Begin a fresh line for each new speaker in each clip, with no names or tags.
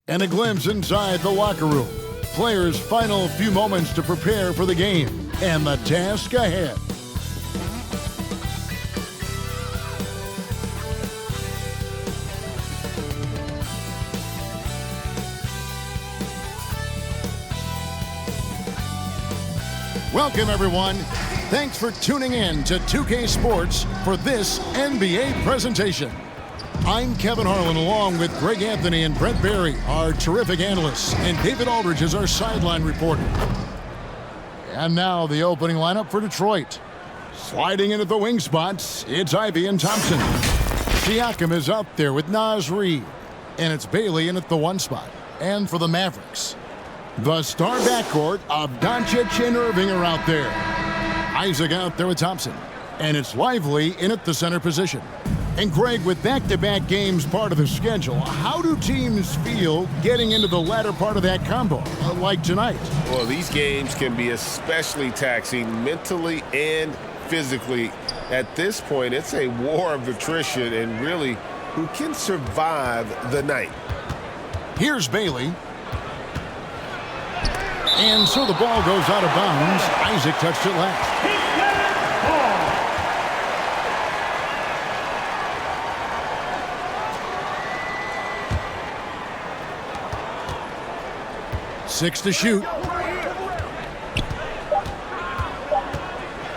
And a glimpse inside the locker room. Players' final few moments to prepare for the game and the task ahead. Welcome, everyone. Thanks for tuning in to 2K Sports for this NBA presentation. I'm Kevin Harlan, along with Greg Anthony and Brent Barry, our terrific analysts, and David Aldridge is our sideline reporter. And now the opening lineup for Detroit. Sliding into the wing spots, it's Ivey and Thompson. Siakam is out there with Naz Reid, and it's Bailey in at the 1 spot. And for the Mavericks, the star backcourt of Doncic and Irving are out there. Isaac out there with Thompson, and it's Lively in at the center position. And Greg, with back-to-back games part of the schedule, how do teams feel getting into the latter part of that combo, like tonight?
Well, these games can be especially taxing mentally and physically. At this point, it's a war of attrition, and really, who can survive the night?
Here's Bailey. And so the ball goes out of bounds. Isaac touched it last. 6 to shoot.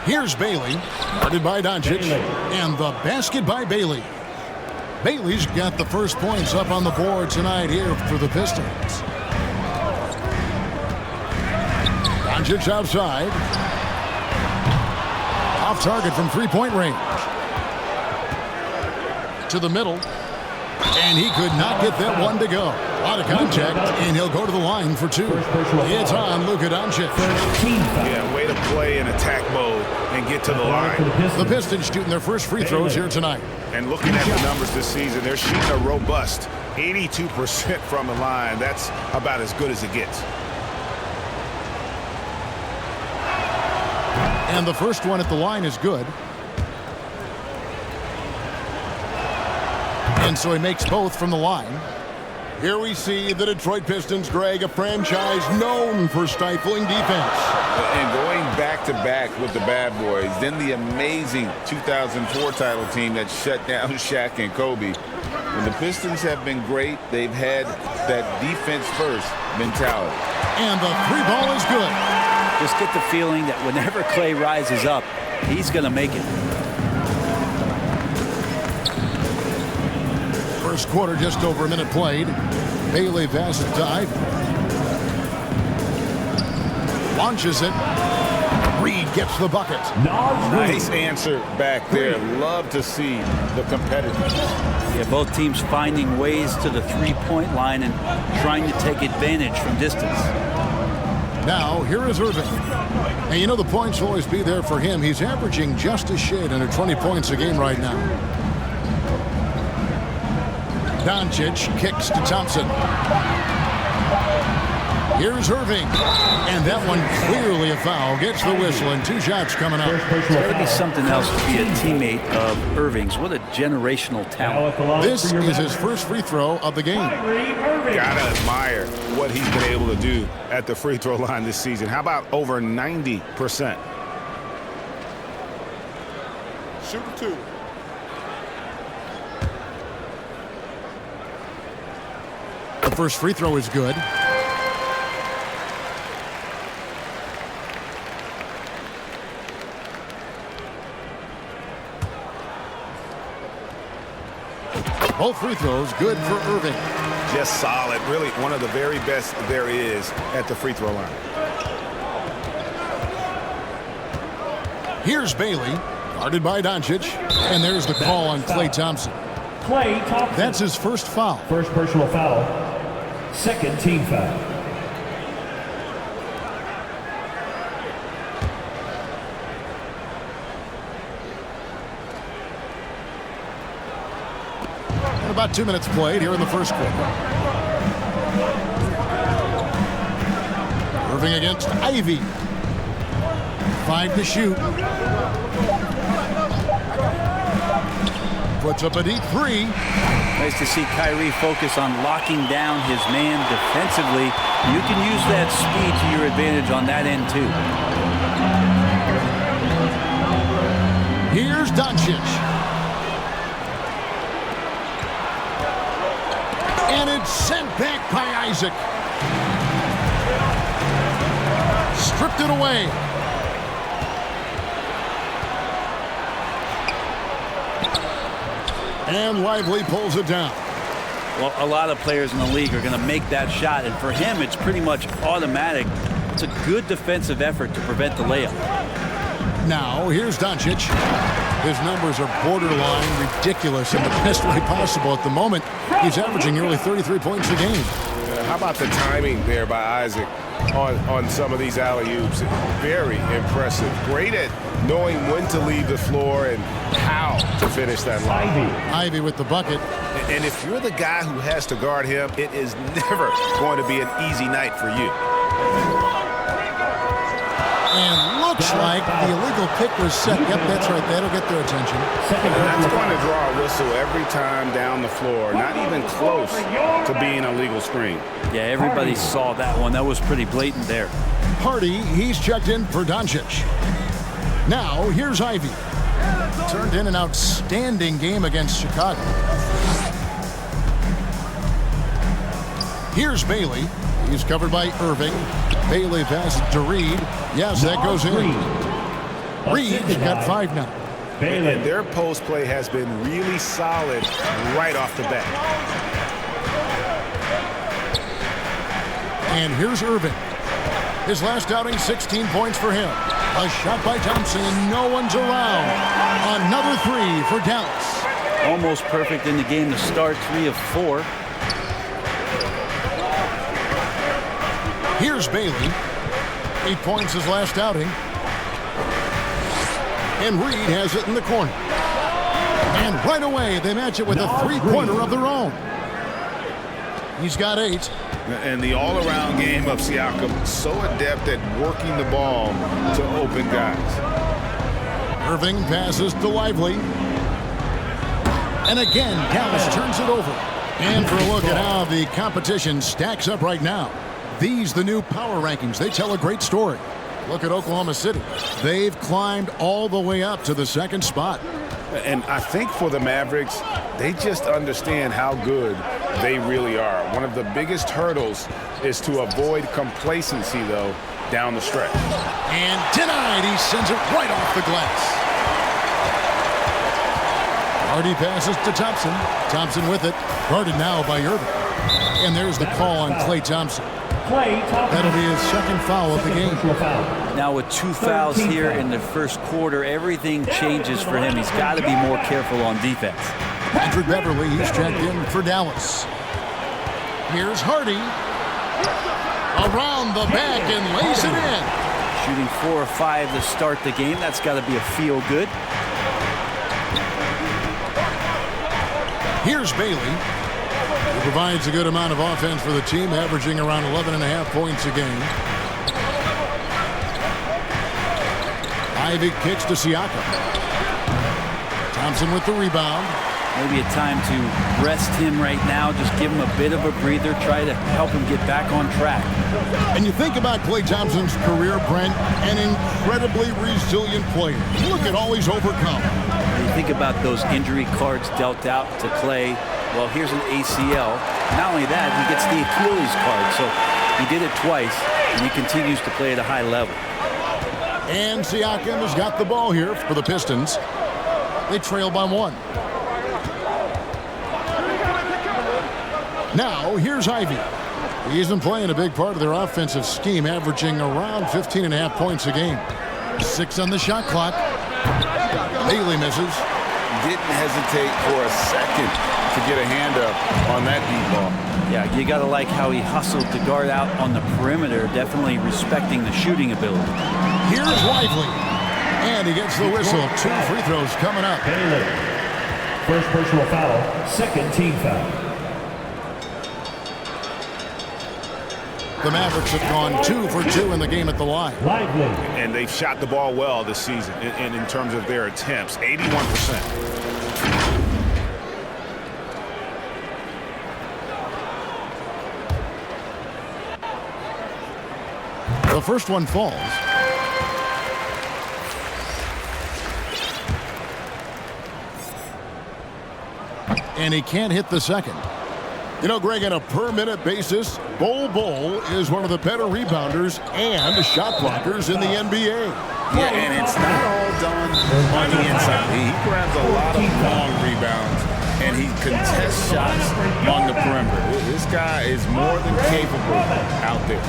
Here's Bailey, guarded by Doncic, and the basket by Bailey. Bailey's got the first points up on the board tonight here for the Pistons. Doncic outside. Off target from three-point range. To the middle. And he could not get that one to go. A lot of contact, and he'll go to the line for 2. It's on Luka Doncic.
Yeah, way to play in attack mode and get to the line.
The Pistons shooting their first free throws here tonight.
And looking at the numbers this season, they're shooting a robust 82% from the line. That's about as good as it gets.
And the first one at the line is good. And so he makes both from the line. Here we see the Detroit Pistons, Greg, a franchise known for stifling defense.
And going back-to-back with the bad boys, then the amazing 2004 title team that shut down Shaq and Kobe. When the Pistons have been great, they've had that defense-first mentality.
And the 3 ball is good.
Just get the feeling that whenever Clay rises up, he's going to make it.
First quarter, just over a minute played. Bailey passes to Ivey. Launches it. Reid gets the bucket.
Nice answer back there. Love to see the competitiveness.
Yeah, both teams finding ways to the three-point line and trying to take advantage from distance.
Now, here is Irving. And you know the points will always be there for him. He's averaging just a shade under 20 points a game right now. Doncic kicks to Thompson. Here's Irving. And that one clearly a foul. Gets the whistle and 2 shots coming up.
It's got to be something else to be a teammate of Irving's. What a generational talent.
This is his first free throw of the game.
Gotta admire what he's been able to do at the free throw line this season. How about over 90%? Shoot 2.
The first free throw is good. Both free throws good for Irving.
Just solid. Really one of the very best there is at the free throw line.
Here's Bailey, guarded by Doncic. And there's the call on Klay Thompson.
Klay Thompson.
That's his first foul.
First personal foul. Second team foul.
And about 2 minutes played here in the first quarter. Irving against Ivey. 5 to shoot. Puts up a deep 3.
Nice to see Kyrie focus on locking down his man defensively. You can use that speed to your advantage on that end, too.
Here's Doncic. And it's sent back by Isaac. Stripped it away. And Lively pulls it down.
Well, a lot of players in the league are going to make that shot, and for him, it's pretty much automatic. It's a good defensive effort to prevent the layup.
Now, here's Doncic. His numbers are borderline ridiculous in the best way possible at the moment. He's averaging nearly 33 points a game.
How about the timing there by Isaac on some of these alley-oops? Very impressive. Great at knowing when to leave the floor and how to finish that line.
Ivy with the bucket.
And if you're the guy who has to guard him, it is never going to be an easy night for you.
And looks like the illegal kick was set. Yep, that's right. That'll get their attention.
And that's going to draw a whistle every time down the floor. Not even close to being a legal screen.
Yeah, everybody saw that one. That was pretty blatant there.
Hardy, he's checked in for Doncic. Now, here's Ivy. Turned in an outstanding game against Chicago. Here's Bailey. He's covered by Irving. Bailey passes to Reed. Yes, that goes in. Reed's got 5 now.
And their post play has been really solid right off the bat.
And here's Irving. His last outing, 16 points for him. A shot by Thompson, and no one's around. Another 3 for Dallas.
Almost perfect in the game to start, 3 of 4.
Here's Bailey. 8 points his last outing. And Reed has it in the corner. And right away, they match it with a 3-pointer of their own. He's got 8.
And the all-around game of Siakam, so adept at working the ball to open guys.
Irving passes to Lively. And again, Dallas turns it over. And for a look at how the competition stacks up right now. These, the new power rankings, they tell a great story. Look at Oklahoma City. They've climbed all the way up to the 2nd spot.
And I think for the Mavericks, they just understand how good they really are. One of the biggest hurdles is to avoid complacency, though, down the stretch.
And denied. He sends it right off the glass. Hardy passes to Thompson. Thompson with it. Guarded now by Irving. And there's the call on Klay Thompson. That'll be his 2nd foul of the game.
Now with 2 fouls here in the first quarter, everything changes for him. He's got to be more careful on defense.
Patrick Beverly, he's checked in for Dallas. Here's Hardy. Around the back and lays it in.
Shooting 4 or 5 to start the game. That's got to be a feel good.
Here's Bailey. He provides a good amount of offense for the team, averaging around 11.5 points a game. Ivy kicks to Siakam. Thompson with the rebound.
Maybe a time to rest him right now. Just give him a bit of a breather. Try to help him get back on track.
And you think about Klay Thompson's career, Brent, an incredibly resilient player. Look at all he's overcome.
You think about those injury cards dealt out to Klay. Well, here's an ACL. Not only that, he gets the Achilles card. So he did it twice, and he continues to play at a high level.
And Siakam has got the ball here for the Pistons. They trail by 1. Now, here's Ivy. He's been playing a big part of their offensive scheme, averaging around 15.5 points a game. 6 on the shot clock. Bailey misses.
Didn't hesitate for a second to get a hand up on that deep ball.
Yeah, you got to like how he hustled to guard out on the perimeter, definitely respecting the shooting ability.
Here's Lively. And he gets the whistle. 2 free throws coming up.
Bailey. First personal foul, 2nd team foul.
The Mavericks have gone 2 for 2 in the game at the line.
Lively.
And they've shot the ball well this season in terms of their attempts, 81%.
The first one falls. And he can't hit the second. You know, Greg, on a per-minute basis, Bol is one of the better rebounders and shot blockers in the NBA.
Yeah, and it's not all done on the inside. He grabs a lot of long rebounds, and he contests shots on the perimeter. This guy is more than capable out there.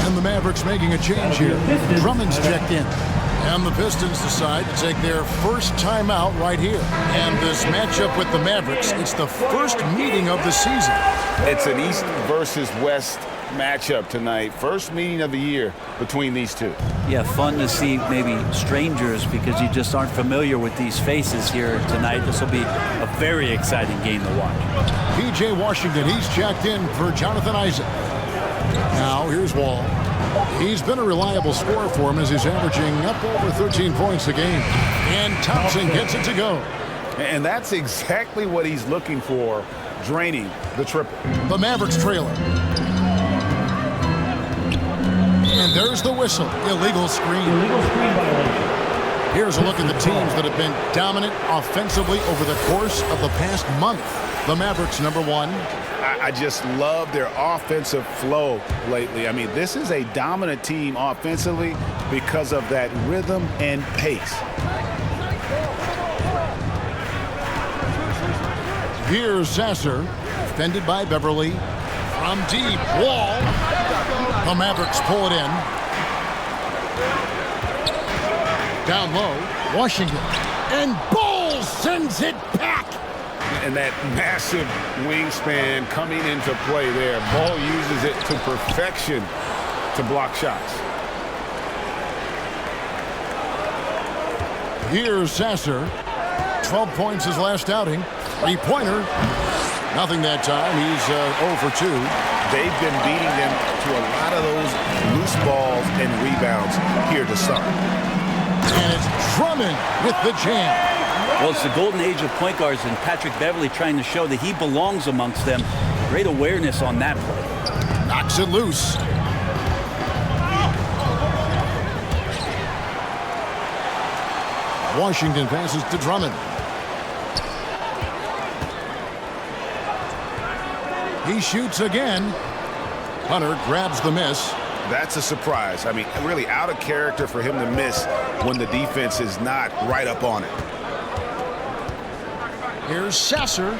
And the Mavericks making a change here. Drummond's checked in. And the Pistons decide to take their first timeout right here. And this matchup with the Mavericks, it's the first meeting of the season.
It's an East versus West matchup tonight. First meeting of the year between these two.
Yeah, fun to see maybe strangers because you just aren't familiar with these faces here tonight. This will be a very exciting game to watch.
P.J. Washington, he's checked in for Jonathan Isaac. Now, here's Wall. He's been a reliable scorer for him as he's averaging up over 13 points a game. And Thompson gets it to go.
And that's exactly what he's looking for, draining the triple.
The Mavericks trailer. And there's the whistle. Illegal screen.
Illegal screen violation.
Here's a look at the teams that have been dominant offensively over the course of the past month. The Mavericks, number one.
I just love their offensive flow lately. I mean, this is a dominant team offensively because of that rhythm and pace.
Here's Sasser, defended by Beverly. From deep, Wall. The Mavericks pull it in. Down low, Washington. And Bol sends it back.
And that massive wingspan coming into play there. Bol uses it to perfection to block shots.
Here's Sasser. 12 points his last outing. Three-pointer. Nothing that time. He's 0 for 2.
They've been beating them to a lot of those loose balls and rebounds here to start.
And it's Drummond with the jam.
Well, it's the golden age of point guards, and Patrick Beverly trying to show that he belongs amongst them. Great awareness on that play.
Knocks it loose. Washington passes to Drummond. He shoots again. Hunter grabs the miss.
That's a surprise. I mean, really out of character for him to miss when the defense is not right up on it.
Here's Sasser,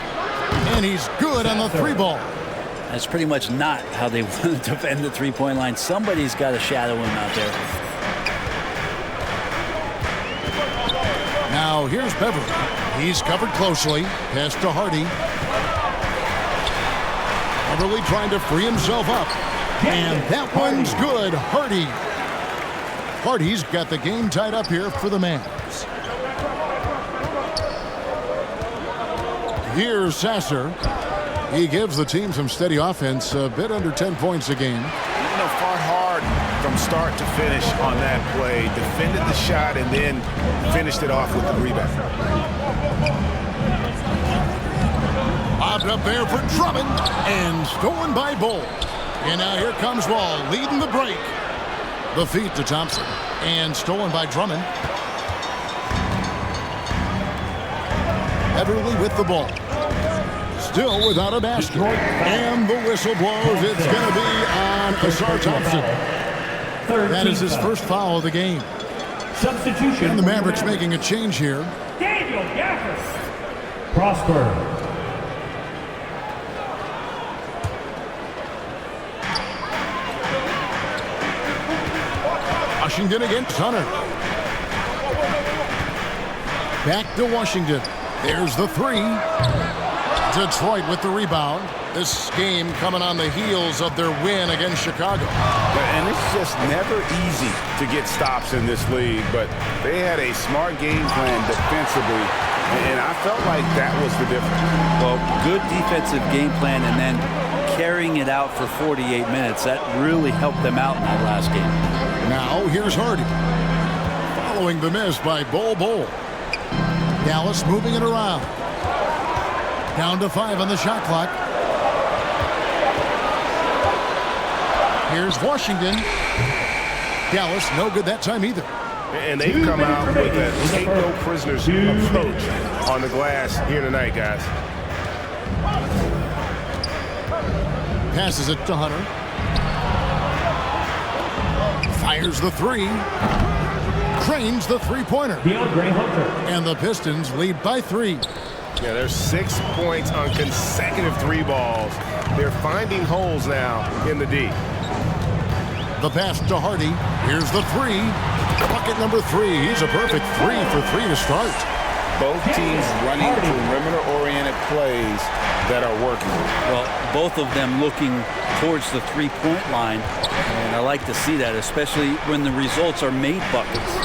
and he's good on the three ball.
That's pretty much not how they want to defend the three-point line. Somebody's got to shadow him out there.
Now here's Beverly. He's covered closely. Pass to Hardy. Beverly trying to free himself up. And that one's good. Hardy's got the game tied up here for the Mavs. Here's Sasser. He gives the team some steady offense, a bit under 10 points a game.
You know, fought hard from start to finish on that play. Defended the shot and then finished it off with the rebound.
Bobbed up there for Drummond and stolen by Bol. And now here comes Wall leading the break. The feed to Thompson and stolen by Drummond. Beverly with the ball. Still without a basket. And the whistle blows. It's going to be on Asar Thompson. That is his first foul of the game.
Substitution.
And the Mavericks making a change here.
Daniel Gafford. Prosper.
Washington against Hunter. Back to Washington. There's the three. Detroit with the rebound. This game coming on the heels of their win against Chicago.
And it's just never easy to get stops in this league, but they had a smart game plan defensively, and I felt like that was the difference.
Well, good defensive game plan and then carrying it out for 48 minutes. That really helped them out in that last game.
Now here's Hardy. Following the miss by Bol. Dallas moving it around. Down to 5 on the shot clock. Here's Washington. Dallas no good that time either.
And they've come out with a take no prisoners approach on the glass here tonight, guys.
Passes it to Hunter. Fires the three. Cranes the three-pointer. And the Pistons lead by 3.
Yeah, there's 6 points on consecutive 3 balls. They're finding holes now in the D.
The pass to Hardy. Here's the 3. Bucket number 3. He's a perfect 3 for 3 to start.
Both teams running perimeter-oriented plays that are working.
Well, both of them looking towards the three-point line, and I like to see that, especially when the results are made buckets.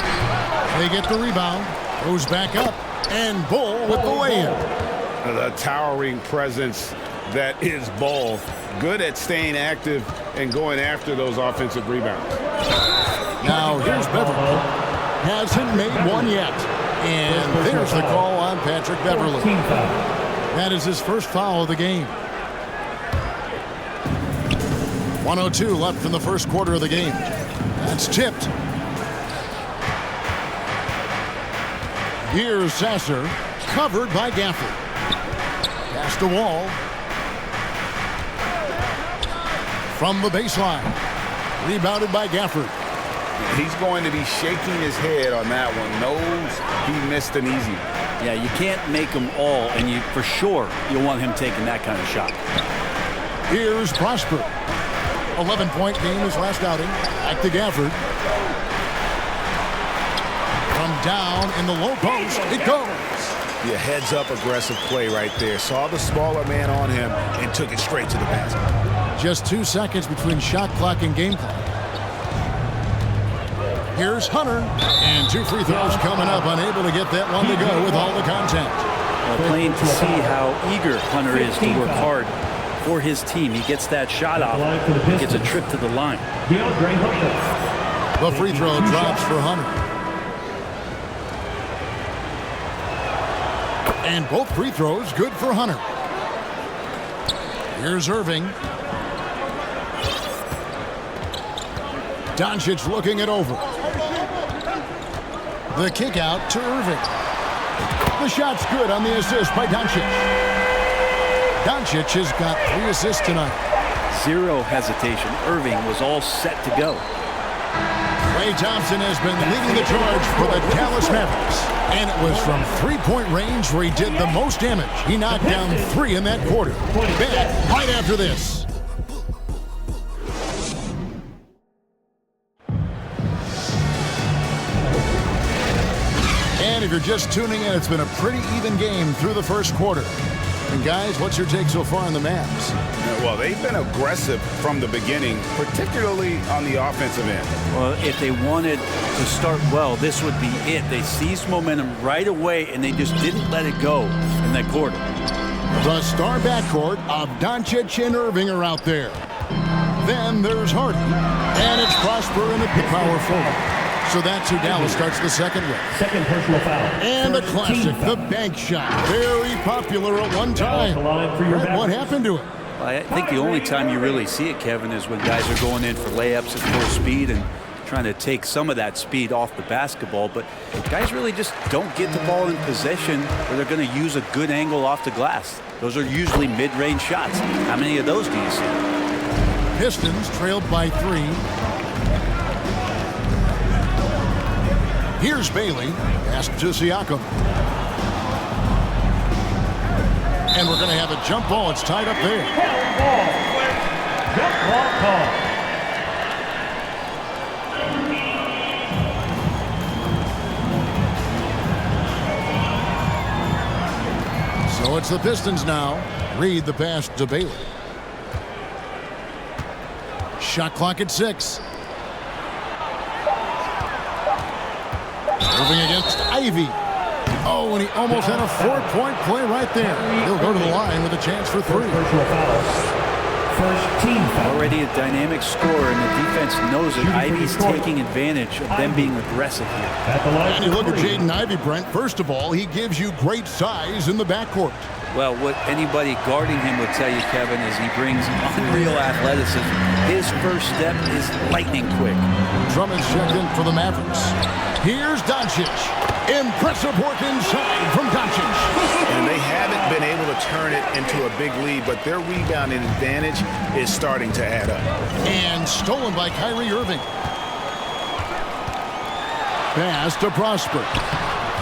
They get the rebound, goes back up, and Bull with the lay-in.
The towering presence that is Bull. Good at staying active and going after those offensive rebounds.
Now here's Beverly. Hasn't made one yet. And there's the call on Patrick Beverly. That is his first foul of the game. 1:02 left in the first quarter of the game. That's tipped. Here's Sasser, covered by Gafford. Pass to Wall. From the baseline. Rebounded by Gafford.
He's going to be shaking his head on that one. Knows he missed an easy.
Yeah, you can't make them all, and you for sure you'll want him taking that kind of shot.
Here's Prosper. 11-point game his last outing. Back to Gafford. From down in the low post, it goes.
Yeah, heads-up aggressive play right there. Saw the smaller man on him and took it straight to the basket.
Just 2 seconds between shot clock and game clock. Here's Hunter, and 2 free throws coming up, unable to get that one to go with all the contact.
Plain to see how eager Hunter is to work hard for his team. He gets that shot off, he gets a trip to the line.
The free throw drops for Hunter. And both free throws good for Hunter. Here's Irving. Doncic looking it over. The kick out to Irving. The shot's good on the assist by Doncic. Doncic has got 3 assists tonight.
Zero hesitation. Irving was all set to go.
Klay Thompson has been leading the charge for the Dallas Mavericks. And it was from 3-point range where he did the most damage. He knocked down 3 in that quarter. Back right after this. And if you're just tuning in, it's been a pretty even game through the first quarter. And guys, what's your take so far on the Mavs?
Well, they've been aggressive from the beginning, particularly on the offensive end.
Well, if they wanted to start well, this would be it. They seized momentum right away, and they just didn't let it go in that quarter.
The star backcourt of Doncic and Irving are out there. Then there's Hardy, and it's Prosper in at the power forward. So that's who Dallas starts the second with.
Second personal foul.
And the classic, the bank shot. Very popular at one time. Brett, what happened to it?
Well, I think the only time you really see it, Kevin, is when guys are going in for layups at full speed and trying to take some of that speed off the basketball. But guys really just don't get the ball in possession where they're going to use a good angle off the glass. Those are usually mid-range shots. How many of those do you see?
Pistons trailed by 3. Here's Bailey, pass to Siakam. And we're going to have a jump ball. It's tied up there.
Jump ball
call. So it's the Pistons now. Reed the pass to Bailey. Shot clock at 6. Moving against Ivy. Oh, and he almost had a 4-point play right there. He'll go to the line with a chance for 3.
First team foul.
Already a dynamic scorer, and the defense knows it. Ivy's taking advantage of them being aggressive here.
And you look at Jaden Ivey, Brent. First of all, he gives you great size in the backcourt.
Well, what anybody guarding him would tell you, Kevin, is he brings unreal athleticism. His first step is lightning quick.
Drummond's checked in for the Mavericks. Here's Doncic. Impressive work inside from Doncic.
And they haven't been able to turn it into a big lead, but their rebounding advantage is starting to add up.
And stolen by Kyrie Irving. Pass to Prosper.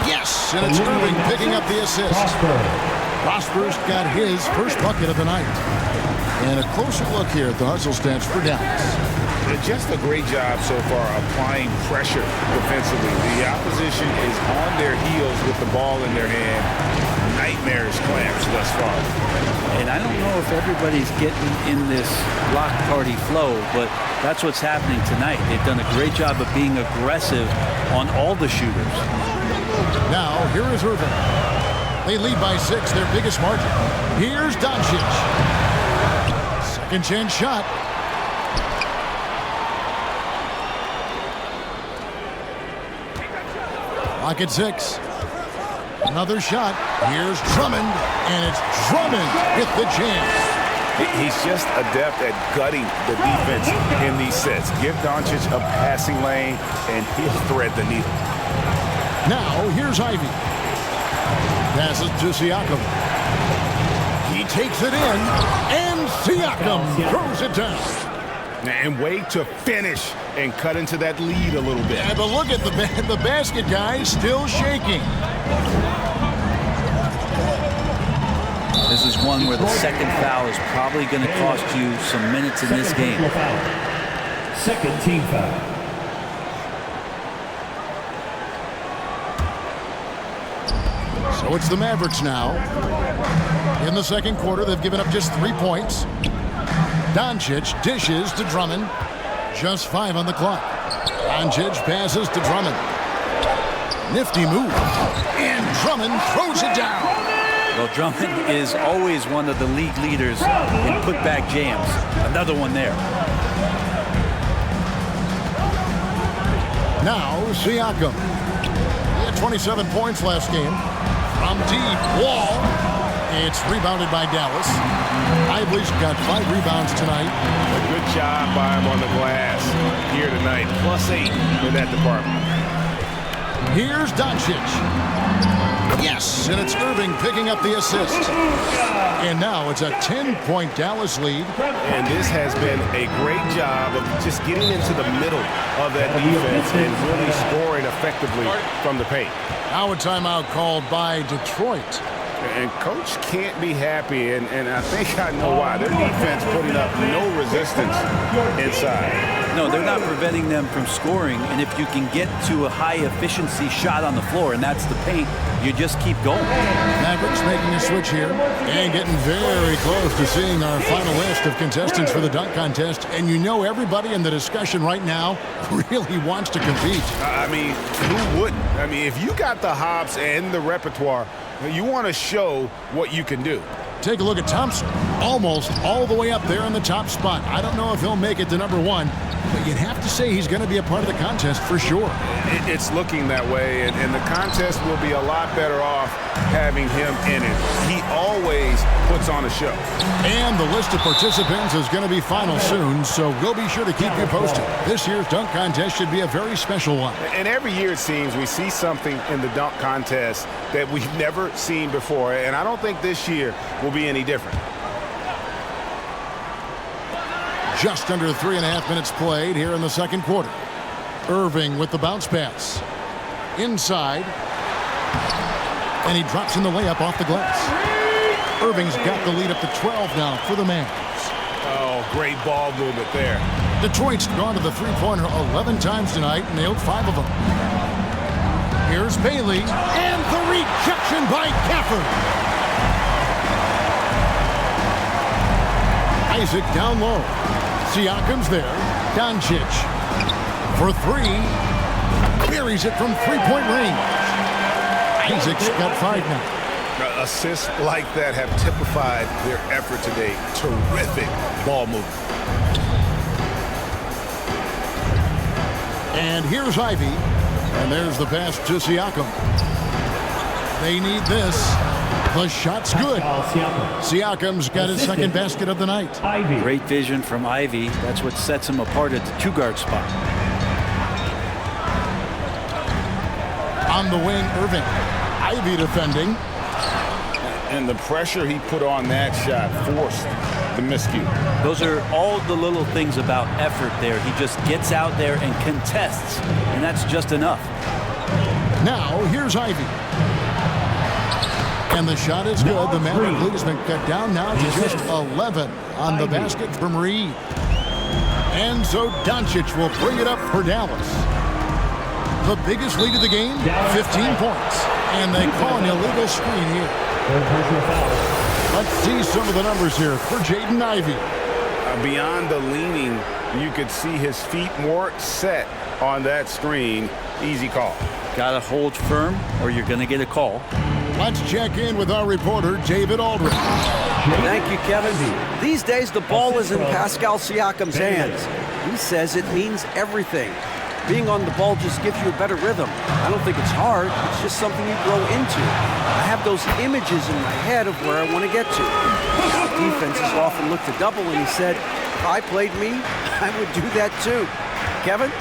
Yes, and it's Irving picking up the assist. Prosper's got his first bucket of the night. And a closer look here at the hustle stats for Dallas.
Just a great job so far applying pressure defensively. The opposition is on their heels with the ball in their hand. Nightmarish clamps thus far.
And I don't know if everybody's getting in this block party flow, but that's what's happening tonight. They've done a great job of being aggressive on all the shooters.
Now, here is Irving. They lead by 6, their biggest margin. Here's Doncic. Second chance shot. Lock at 6. Another shot. Here's Drummond, and it's Drummond with the chance.
He's just adept at gutting the defense in these sets. Give Doncic a passing lane, and he'll thread the needle.
Now, here's Ivy. Passes to Siakam. He takes it in, and Siakam throws it down.
And way to finish and cut into that lead a little bit.
Yeah, but look at the basket, guys, still shaking.
This is one where the second foul is probably going to cost you some minutes in this game.
Second team foul.
So it's the Mavericks now. In the second quarter, they've given up just 3 points. Doncic dishes to Drummond. Just 5 on the clock. Doncic passes to Drummond. Nifty move. And Drummond throws it down.
Well, Drummond is always one of the league leaders in putback jams. Another one there.
Now, Siakam. He had 27 points last game. From deep, Wall. It's rebounded by Dallas. Ively's got 5 rebounds tonight.
A good job by him on the glass here tonight. +8 in that department.
Here's Doncic. Yes, and it's Irving picking up the assist. And now it's a 10-point Dallas lead.
And this has been a great job of just getting into the middle of that defense and really scoring effectively from the paint.
Now a timeout called by Detroit.
And coach can't be happy, and I think I know why. Their defense putting up no resistance inside.
No, they're not preventing them from scoring, and if you can get to a high-efficiency shot on the floor, and that's the paint, you just keep going.
Mavericks making a switch here and getting very close to seeing our final list of contestants for the dunk contest. And you know everybody in the discussion right now really wants to compete.
I mean, who wouldn't? I mean, if you got the hops and the repertoire, you want to show what you can do.
Take a look at Thompson, almost all the way up there in the top spot. I don't know if he'll make it to number 1, but you'd have to say he's going to be a part of the contest for sure.
It's looking that way, and the contest will be a lot better off having him in it. He always puts on a show.
And the list of participants is going to be final soon, so we'll be sure to keep you posted. This year's dunk contest should be a very special one.
And every year it seems we see something in the dunk contest that we've never seen before, and I don't think this year will be any different.
Just under 3.5 minutes played here in the second quarter. Irving with the bounce pass. Inside. And he drops in the layup off the glass. Irving's got the lead up to 12 now for the Mavs.
Oh, great ball movement there.
Detroit's gone to the three-pointer 11 times tonight, nailed 5 of them. Here's Bailey, and the rejection by Gafford. Isaac down low. Siakam's there. Doncic for 3. Buries it from three-point range. Isaac's got 5 now.
Assists like that have typified their effort today. Terrific ball movement.
And here's Ivy. And there's the pass to Siakam. They need this. The shot's good. Siakam's got his second basket of the night.
Great vision from Ivy. That's what sets him apart at the 2-guard spot.
On the wing, Irving. Ivy defending.
And the pressure he put on that shot forced the miscue.
Those are all the little things about effort there. He just gets out there and contests, and that's just enough.
Now, here's Ivy. And the shot is good. The Maverick lead has been cut down now to just 11 on the basket from Reed. And so Doncic will bring it up for Dallas. The biggest lead of the game, 15 points. And they call an illegal screen here. Let's see some of the numbers here for Jaden Ivey.
Beyond the leaning, you could see his feet more set on that screen. Easy call.
Got to hold firm or you're going to get a call.
Let's check in with our reporter, David Aldridge.
Thank you, Kevin. These days, the ball is in Pascal Siakam's hands. He says it means everything. Being on the ball just gives you a better rhythm. I don't think it's hard. It's just something you grow into. I have those images in my head of where I want to get to. Defenses often look to double, and he said, if I played me, I would do that too. Kevin?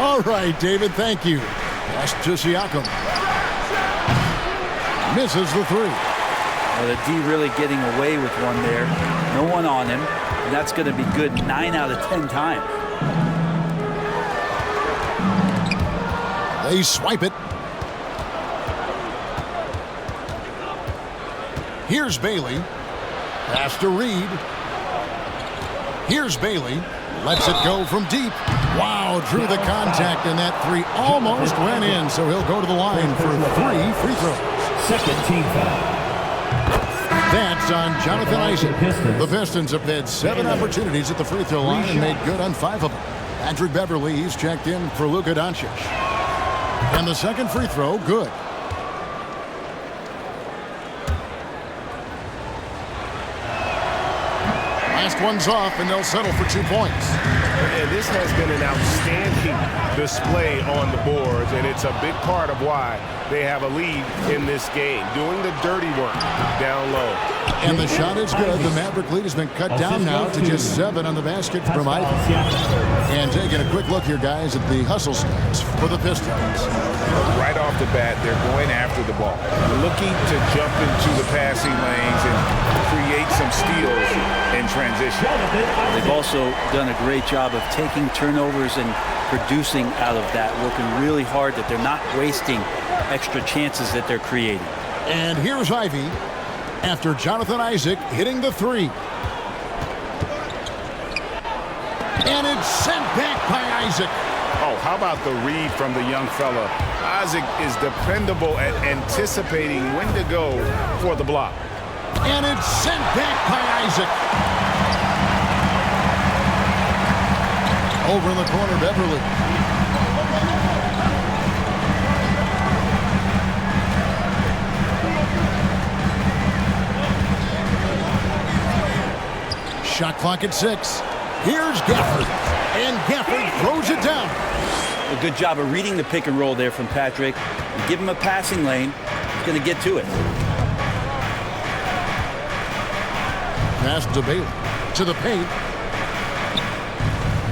All right, David, thank you. Pass to Siakam. Misses the three.
Well, the D really getting away with one there. No one on him. And that's going to be good 9 out of 10 times.
They swipe it. Here's Bailey. Pass to Reed. Here's Bailey. Lets it go from deep. Wow, drew the contact, and that three almost went in, so he'll go to the line for 3 free throws.
Second team foul.
That's on Jonathan Isaac. The Pistons have had 7 opportunities at the free throw line and made good on 5 of them. Patrick Beverly, he's checked in for Luka Doncic. And the second free throw, good. Last one's off, and they'll settle for 2 points.
And this has been an outstanding display on the boards, and it's a big part of why they have a lead in this game, doing the dirty work down low.
And the shot is good. The Maverick lead has been cut down now to just 7 on the basket from Ivy. And taking a quick look here, guys, at the hustle stats for the Pistons.
Right off the bat, they're going after the ball, looking to jump into the passing lanes and create some steals in transition.
They've also done a great job of taking turnovers and producing out of that, working really hard that they're not wasting extra chances that they're creating.
And here's Ivy after Jonathan Isaac hitting the three. And it's sent back by Isaac.
Oh, how about the read from the young fella? Isaac is dependable at anticipating when to go for the block.
And it's sent back by Isaac. Over in the corner, Beverly. Shot clock at 6. Here's Gafford. And Gafford throws it down.
A good job of reading the pick and roll there from Patrick. You give him a passing lane, he's going to get to it.
Pass to Bailey. To the paint.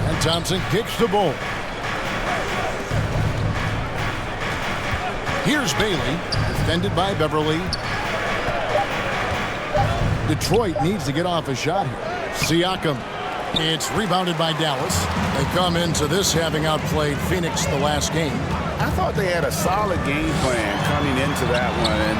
And Thompson kicks the ball. Here's Bailey. Defended by Beverly. Detroit needs to get off a shot here. Siakam. It's rebounded by Dallas. They come into this having outplayed Phoenix the last game.
I thought they had a solid game plan coming into that one, and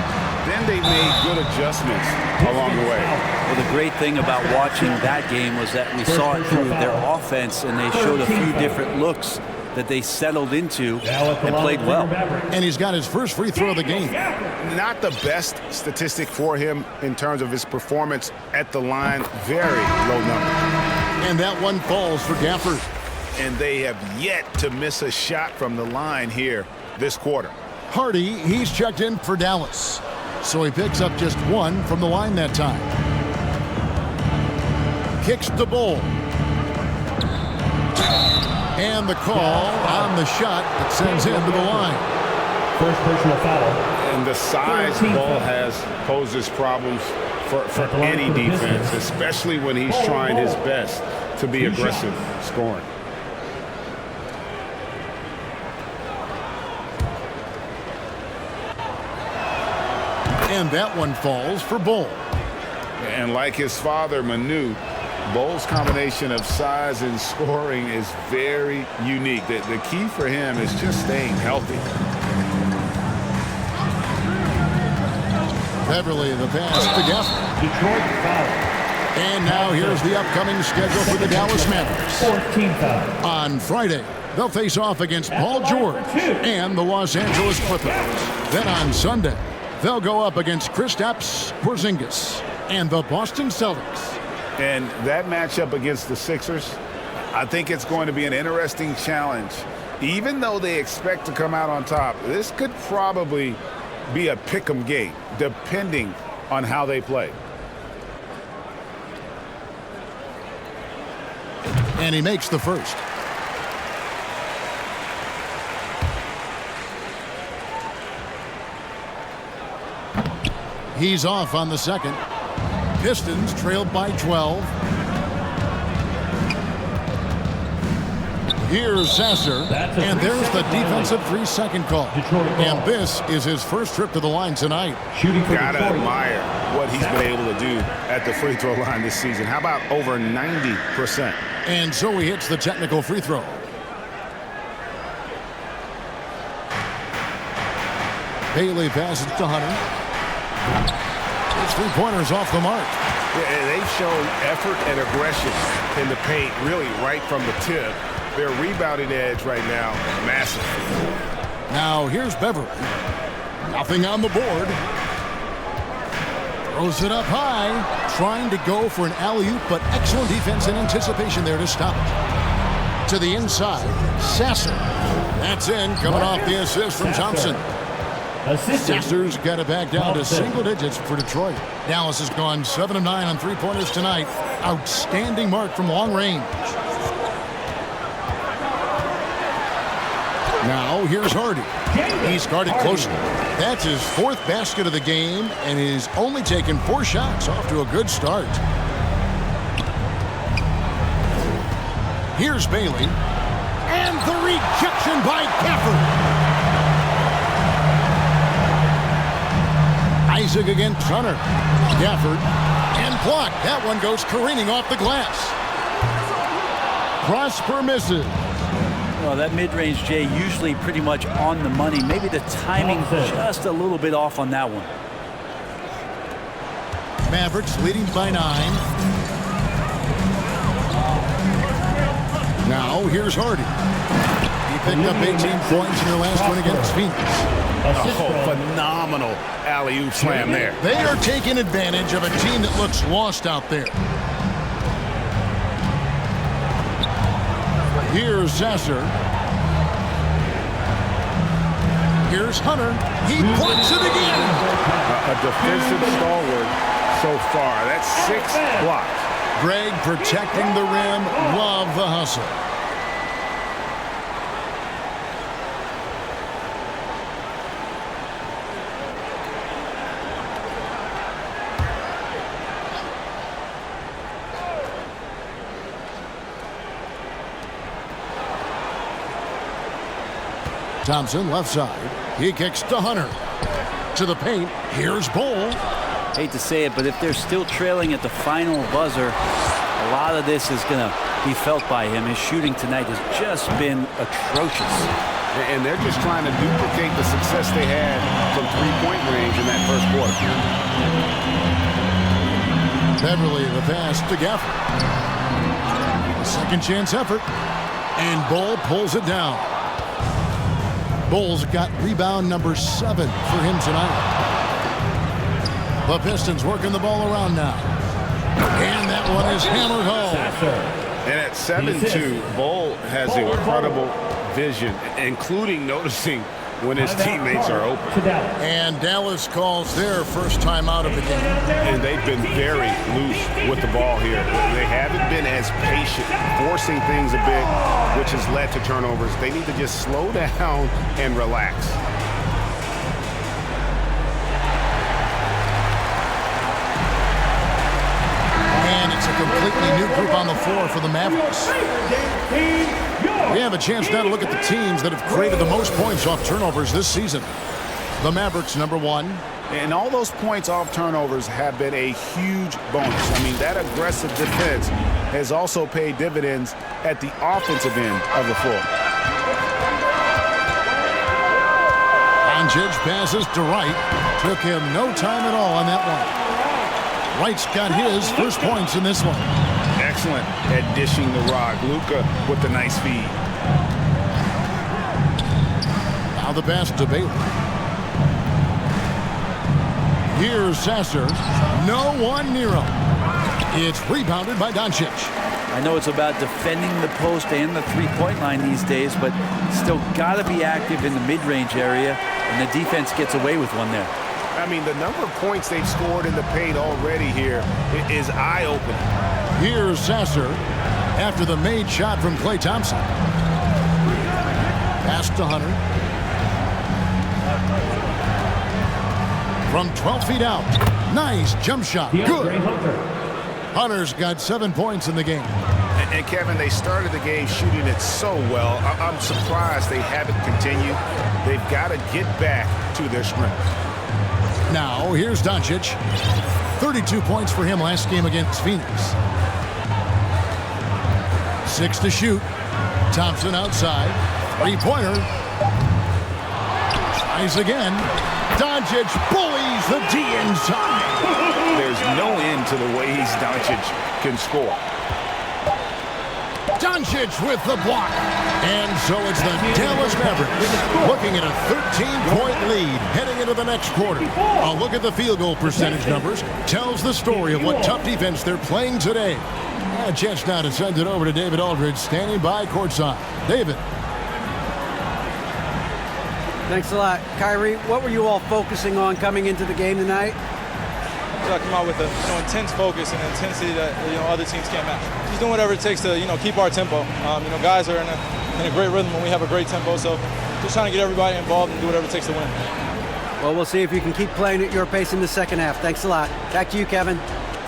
then they made good adjustments along the way.
Well, the great thing about watching that game was that we saw it through their offense, and they showed a few different looks that they settled into and played well.
And he's got his first free throw of the game.
Not the best statistic for him in terms of his performance at the line. Very low number.
And that one falls for Gafford.
And they have yet to miss a shot from the line here this quarter.
Hardy, he's checked in for Dallas. So he picks up just 1 from the line that time. Kicks the ball. And the call on the shot that sends him to the line.
First personal foul.
And the size Ball has poses problems for any defense, especially when he's trying his best to be aggressive scoring.
And that one falls for Bull.
And like his father, Manu, Bull's combination of size and scoring is very unique. The key for him is just staying healthy.
Beverly, the pass to Gaffney.
Detroit foul.
And now here's the upcoming schedule for the Dallas Mavericks.
14 foul.
On Friday, they'll face off against Paul George and the Los Angeles Clippers. Then on Sunday, they'll go up against Kristaps Porzingis and the Boston Celtics.
And that matchup against the Sixers, I think it's going to be an interesting challenge. Even though they expect to come out on top, this could probably be a pick-em game, depending on how they play.
And he makes the first. He's off on the second. Pistons trailed by 12. Here's Sasser, and there's the defensive 3-second call. And this is his first trip to the line tonight.
Gotta admire what he's been able to do at the free throw line this season. How about over 90%?
And so he hits the technical free throw. Bailey passes to Hunter. His three-pointers off the mark.
Yeah, they've shown effort and aggression in the paint, really right from the tip. Their rebounding edge right now, massive.
Now here's Beverly. Nothing on the board. Throws it up high. Trying to go for an alley-oop, but excellent defense and anticipation there to stop it. To the inside, Sasser. That's in, coming off the assist from Thompson. Sasser's got it back down to single digits for Detroit. Dallas has gone 7 of 9 on three-pointers tonight. Outstanding mark from long range. Now here's Hardy. He's guarded closely. That's his 4th basket of the game, and he's only taken 4 shots. Off to a good start. Here's Bailey. And the rejection by Gafford. Isaac against Hunter. Gafford. And blocked. That one goes careening off the glass. Prosper misses.
Well, that mid-range, Jay, usually pretty much on the money. Maybe the timing just a little bit off on that one.
Mavericks leading by 9. Now here's Hardy. He picked up 18 points in their last one against Phoenix.
Oh, phenomenal alley-oop slam there.
They are taking advantage of a team that looks lost out there. Here's Sasser. Here's Hunter. He points it again.
A defensive stalwart so far. That's 6 blocks.
Greg protecting the rim. Love the hustle. Thompson left side. He kicks to Hunter. To the paint. Here's Bull.
Hate to say it, but if they're still trailing at the final buzzer, a lot of this is going to be felt by him. His shooting tonight has just been atrocious.
And they're just trying to duplicate the success they had from three-point range in that first quarter.
Beverly, the pass to Gafford. A second chance effort. And Bull pulls it down. Bull's got rebound number 7 for him tonight. The Pistons working the ball around now. And that one is hammered home.
And at 7-2, Bull has incredible vision, including noticing when his teammates are open.
And Dallas calls their first time out of the game.
And they've been very loose with the ball here. They haven't been as patient, forcing things a bit, which has led to turnovers. They need to just slow down and relax.
completely new group on the floor for the Mavericks. We have a chance now to look at the teams that have created the most points off turnovers this season. The Mavericks, number 1.
And all those points off turnovers have been a huge bonus. I mean, that aggressive defense has also paid dividends at the offensive end of the floor.
Doncic passes to Wright. Took him no time at all on that one. Wright's got his first points in this one.
Excellent at dishing the rock. Luka with the nice feed.
Now the pass to Bailey. Here's Sasser. No one near him. It's rebounded by Doncic.
I know it's about defending the post and the three-point line these days, but still got to be active in the mid-range area, and the defense gets away with one there.
I mean, the number of points they've scored in the paint already here is eye-opening.
Here's Sasser after the made shot from Klay Thompson. Pass to Hunter. From 12 feet out. Nice jump shot. Good. Hunter's got 7 points in the game.
And Kevin, they started the game shooting it so well. I'm surprised they haven't continued. They've got to get back to their strength.
Now, here's Doncic. 32 points for him last game against Phoenix. 6 to shoot. Thompson outside. Three-pointer. Tries again. Doncic bullies the D inside.
There's no end to the ways Doncic can score.
Doncic with the block. And so it's the Dallas Mavericks looking at a 13-point lead heading into the next quarter. A look at the field goal percentage numbers tells the story of what tough defense they're playing today. A chance now to send it over to David Aldridge standing by courtside. David.
Thanks a lot. Kyrie, what were you all focusing on coming into the game tonight?
I come out with a intense focus and intensity that other teams can't match. Just doing whatever it takes to keep our tempo. Guys are in a great rhythm when we have a great tempo. So just trying to get everybody involved and do whatever it takes to win.
Well, we'll see if you can keep playing at your pace in the second half. Thanks a lot. Back to you, Kevin.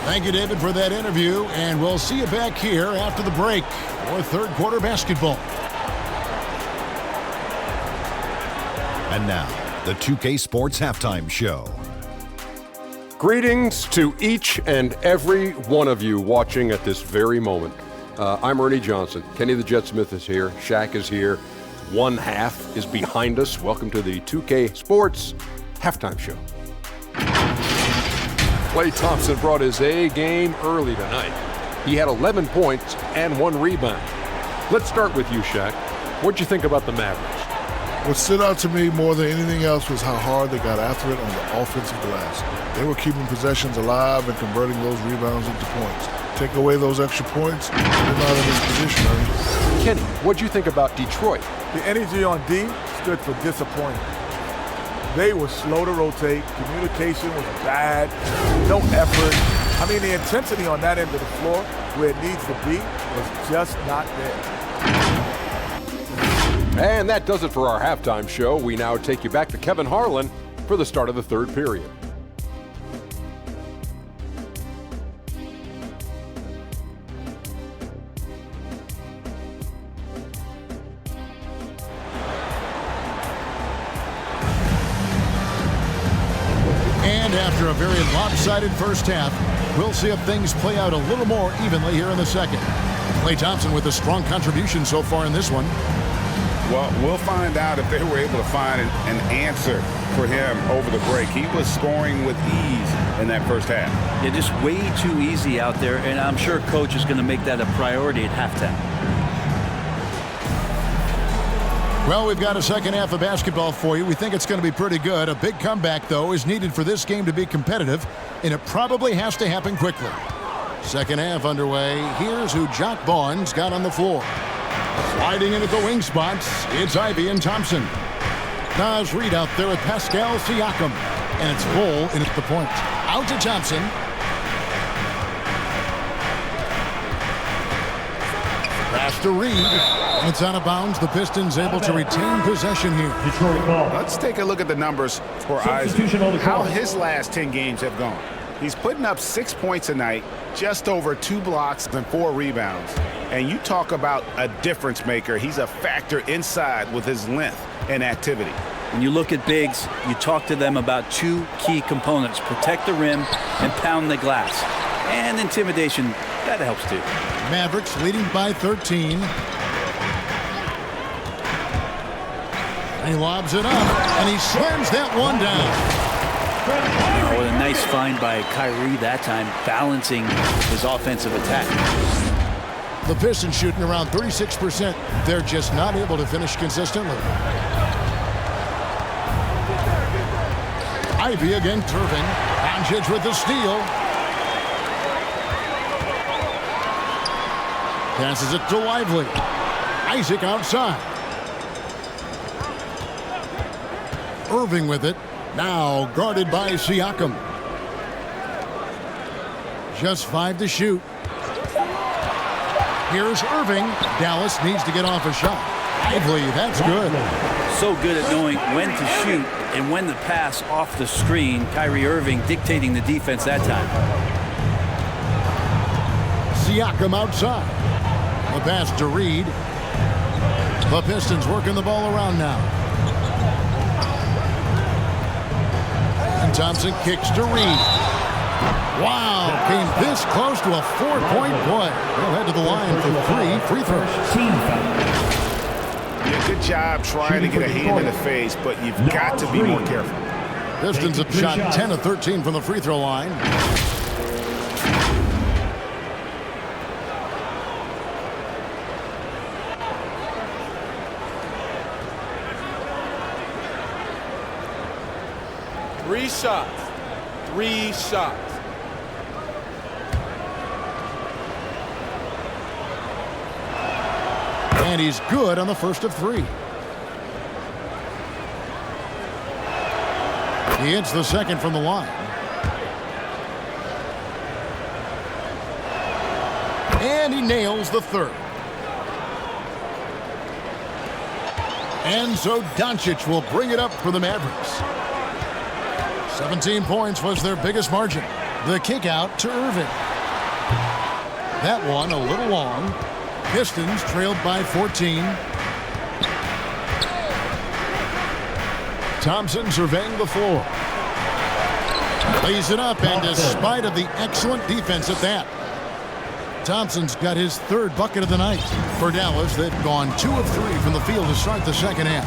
Thank you, David, for that interview, and we'll see you back here after the break for third quarter basketball.
And now, the 2K Sports Halftime Show.
Greetings to each and every one of you watching at this very moment. I'm Ernie Johnson. Kenny the Jet Smith is here. Shaq is here. One half is behind us. Welcome to the 2K Sports Halftime Show. Klay Thompson brought his A game early tonight. He had 11 points and 1 rebound. Let's start with you, Shaq. What'd you think about the Mavericks?
What stood out to me more than anything else was how hard they got after it on the offensive glass. They were keeping possessions alive and converting those rebounds into points. Take away those extra points, they're not in this position, Ernie.
Kenny, what'd you think about Detroit?
The energy on D stood for disappointment. They were slow to rotate. Communication was bad. No effort. I mean, the intensity on that end of the floor, where it needs to be, was just not there.
And that does it for our halftime show. We now take you back to Kevin Harlan for the start of the third period.
And after a very lopsided first half, we'll see if things play out a little more evenly here in the second. Klay Thompson with a strong contribution so far in this one.
Well, we'll find out if they were able to find an answer for him over the break. He was scoring with ease in that first half.
Yeah, just way too easy out there, and I'm sure Coach is going to make that a priority at halftime.
Well, we've got a second half of basketball for you. We think it's going to be pretty good. A big comeback, though, is needed for this game to be competitive, and it probably has to happen quickly. Second half underway. Here's who Jock Vaughn's got on the floor. Sliding in at the wing spots, it's Ivy and Thompson. Naz Reid out there with Pascal Siakam. And it's Bull in at the point. Out to Thompson. Pass to Reid. It's out of bounds. The Pistons able to retain possession here.
Let's take a look at the numbers for Isaac. How his last 10 games have gone. He's putting up 6 points a night, just over 2 blocks and 4 rebounds. And you talk about a difference maker. He's a factor inside with his length and activity.
When you look at bigs, you talk to them about 2 key components: protect the rim and pound the glass. And intimidation, that helps too.
Mavericks leading by 13. He lobs it up, and he slams that one down.
Oh, a nice find by Kyrie that time, balancing his offensive attack.
The Pistons shooting around 36%. They're just not able to finish consistently. Ivy against Irving. Doncic with the steal. Passes it to Lively. Isaac outside. Irving with it. Now guarded by Siakam. Just 5 to shoot. Here's Irving. Dallas needs to get off a shot. Lively, that's good.
So good at knowing when to shoot and when to pass off the screen. Kyrie Irving dictating the defense that time.
Siakam outside. The pass to Reed. The Pistons working the ball around now. And Thompson kicks to Reed. Wow, came this close to a 4-point play. They'll head to the line for 3 free throws.
Yeah, good job trying to get a hand in the face, but you've got to be more careful.
Pistons have shot 10 of 13 from the free throw line.
Three shots.
And he's good on the first of 3. He hits the second from the line. And he nails the third. And so Doncic will bring it up for the Mavericks. 17 points was their biggest margin. The kick out to Irving. That one a little long. Pistons trailed by 14. Thompson surveying the floor. Lays it up, and despite of the excellent defense at that, Thompson's got his 3rd bucket of the night. For Dallas, they've gone 2 of 3 from the field to start the second half.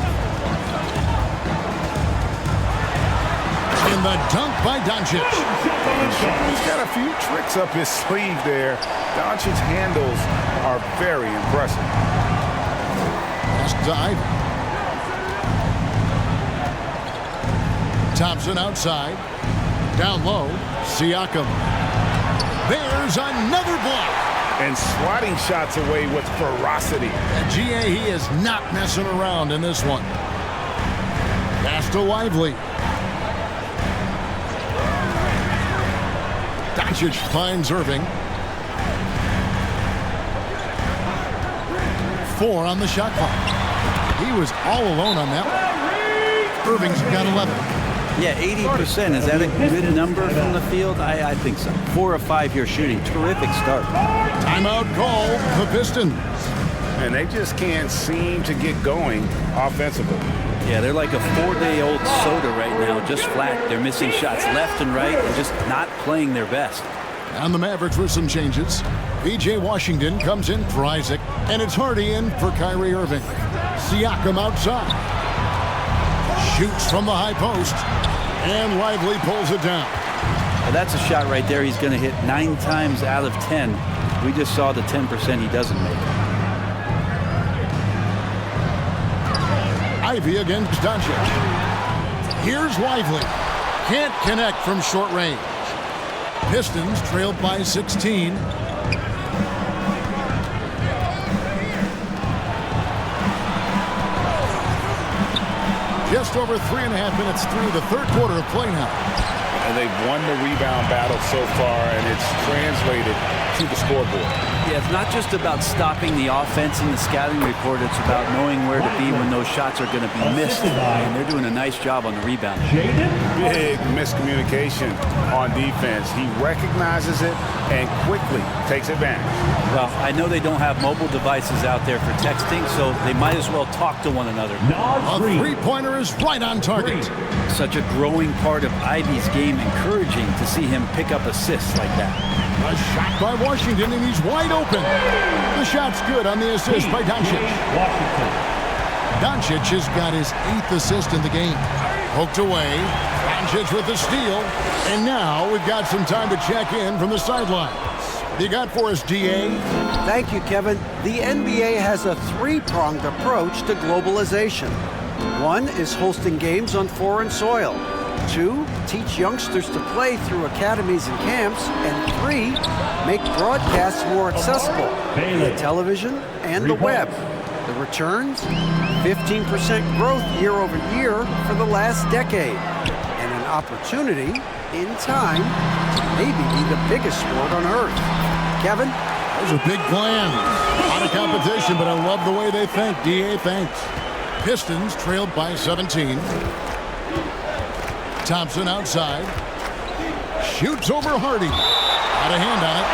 And the dunk by Doncic.
He's got a few tricks up his sleeve there. Doncic's handles are very impressive.
Pass to Ivy. Thompson outside. Down low. Siakam. There's another block.
And swatting shots away with ferocity.
And GA, he is not messing around in this one. Pass to Lively. Doncic finds Irving. 4 on the shot clock. He was all alone on that one. Irving's got 11.
Yeah, 80%. Is that a good number from the field? I think so. 4 of 5 here shooting. Terrific start.
Timeout call, the Pistons.
And they just can't seem to get going offensively.
Yeah, they're like a 4-day-old soda right now, just flat. They're missing shots left and right and just not playing their best.
And the Mavericks with some changes. P.J. Washington comes in for Isaac, and it's Hardy in for Kyrie Irving. Siakam outside. Shoots from the high post, and Lively pulls it down.
Well, that's a shot right there he's going to hit 9 times out of 10. We just saw the 10% he doesn't make.
Ivy against Doncic. Here's Lively. Can't connect from short range. Pistons trailed by 16. Just over 3.5 minutes through the 3rd quarter of play now.
And they've won the rebound battle so far, and it's translated to the scoreboard.
Yeah, it's not just about stopping the offense in the scouting report. It's about knowing where to be when those shots are going to be missed. And they're doing a nice job on the rebound.
Big miscommunication on defense. He recognizes it and quickly takes advantage.
Well, I know they don't have mobile devices out there for texting, so they might as well talk to one another.
A three-pointer is right on target.
Such a growing part of Ivy's game, encouraging to see him pick up assists like that.
A shot by Washington, and he's wide open. The shot's good on the assist by Doncic. Doncic has got his 8th assist in the game. Poked away. Doncic with the steal. And now we've got some time to check in from the sidelines. You got for us, DA?
Thank you, Kevin. The NBA has a three-pronged approach to globalization. 1 is hosting games on foreign soil. 2, teach youngsters to play through academies and camps. And 3, make broadcasts more accessible via television and the web. The returns? 15% growth year over year for the last decade. And an opportunity, in time, to maybe be the biggest sport on earth. Kevin?
Those are big plans. A lot of competition, but I love the way they think. DA, thanks. Pistons trailed by 17. Thompson outside. Shoots over Hardy. Out of hand on it.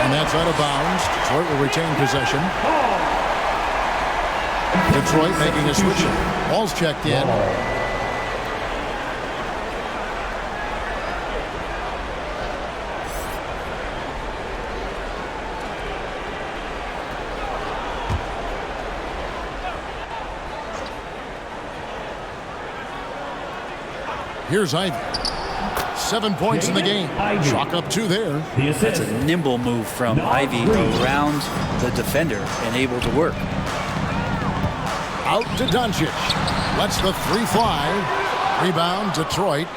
And that's out of bounds. Detroit will retain possession. Detroit making a switch. Ball's checked in. Here's Ivy. 7 points in the game. Chalk up 2 there.
That's a nimble move from Ivy around the defender and able to work.
Out to Doncic. Lets the 3 fly. Rebound, Detroit.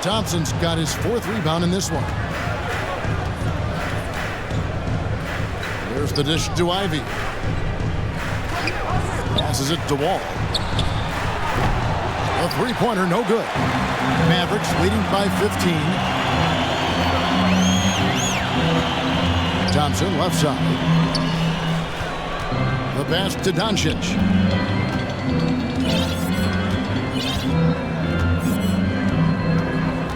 Thompson's got his 4th rebound in this one. There's the dish to Ivy. Passes it to Wall. A 3-pointer, no good. Mavericks leading by 15. Thompson left side. The pass to Doncic.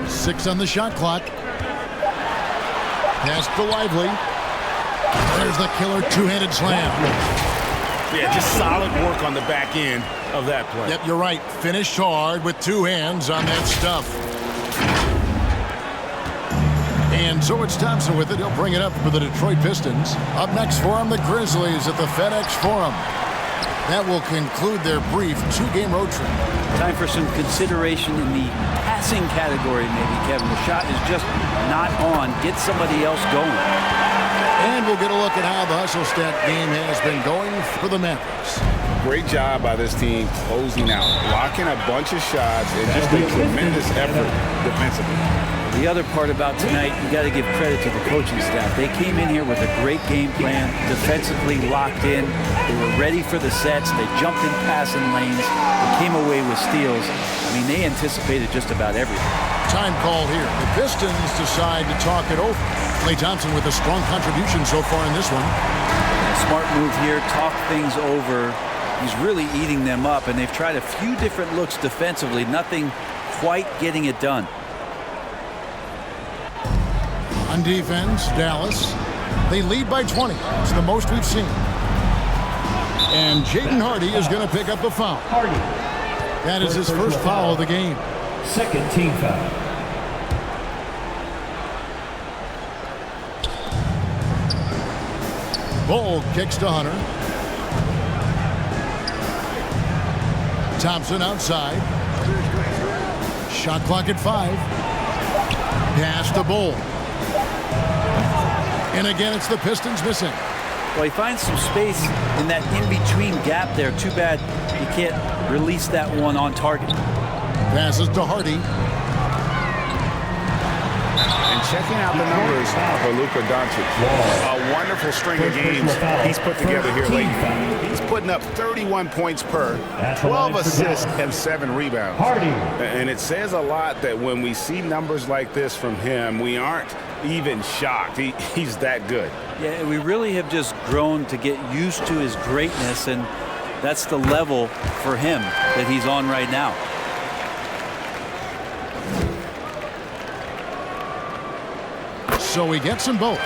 Six on the shot clock. Pass to Lively. There's the killer two-handed slam.
Yeah, just solid work on the back end of that play.
Yep, you're right. Finished hard with 2 hands on that stuff. And so it's Thompson with it. He'll bring it up for the Detroit Pistons. Up next for them, the Grizzlies at the FedEx Forum. That will conclude their brief 2-game road trip.
Time for some consideration in the passing category, maybe, Kevin. The shot is just not on. Get somebody else going.
And we'll get a look at how the hustle stat game has been going for the Mavericks.
Great job by this team closing out, blocking a bunch of shots, and just a tremendous effort defensively.
The other part about tonight, you got to give credit to the coaching staff. They came in here with a great game plan, defensively locked in. They were ready for the sets. They jumped in passing lanes. They came away with steals. I mean, they anticipated just about everything.
Time call here. The Pistons decide to talk it over. Klay Thompson with a strong contribution so far in this one.
Smart move here. Talk things over. He's really eating them up, and they've tried a few different looks defensively. Nothing quite getting it done.
On defense, Dallas. They lead by 20. It's the most we've seen. And Jaden Hardy is going to pick up a foul. That is his first foul of the game.
Second team foul.
Bull kicks to Hunter. Thompson outside. Shot clock at 5. Pass to Bull. And again, it's the Pistons missing.
Well, he finds some space in that in-between gap there. Too bad he can't release that one on target.
Passes to Hardy.
And checking out the numbers for Luka Doncic. A wonderful string of games he's put together here lately. He's putting up 31 points per, 12 assists, and 7 rebounds. And it says a lot that when we see numbers like this from him, we aren't even shocked. He's that good.
Yeah, we really have just grown to get used to his greatness, and that's the level for him that he's on right now.
So he gets them both.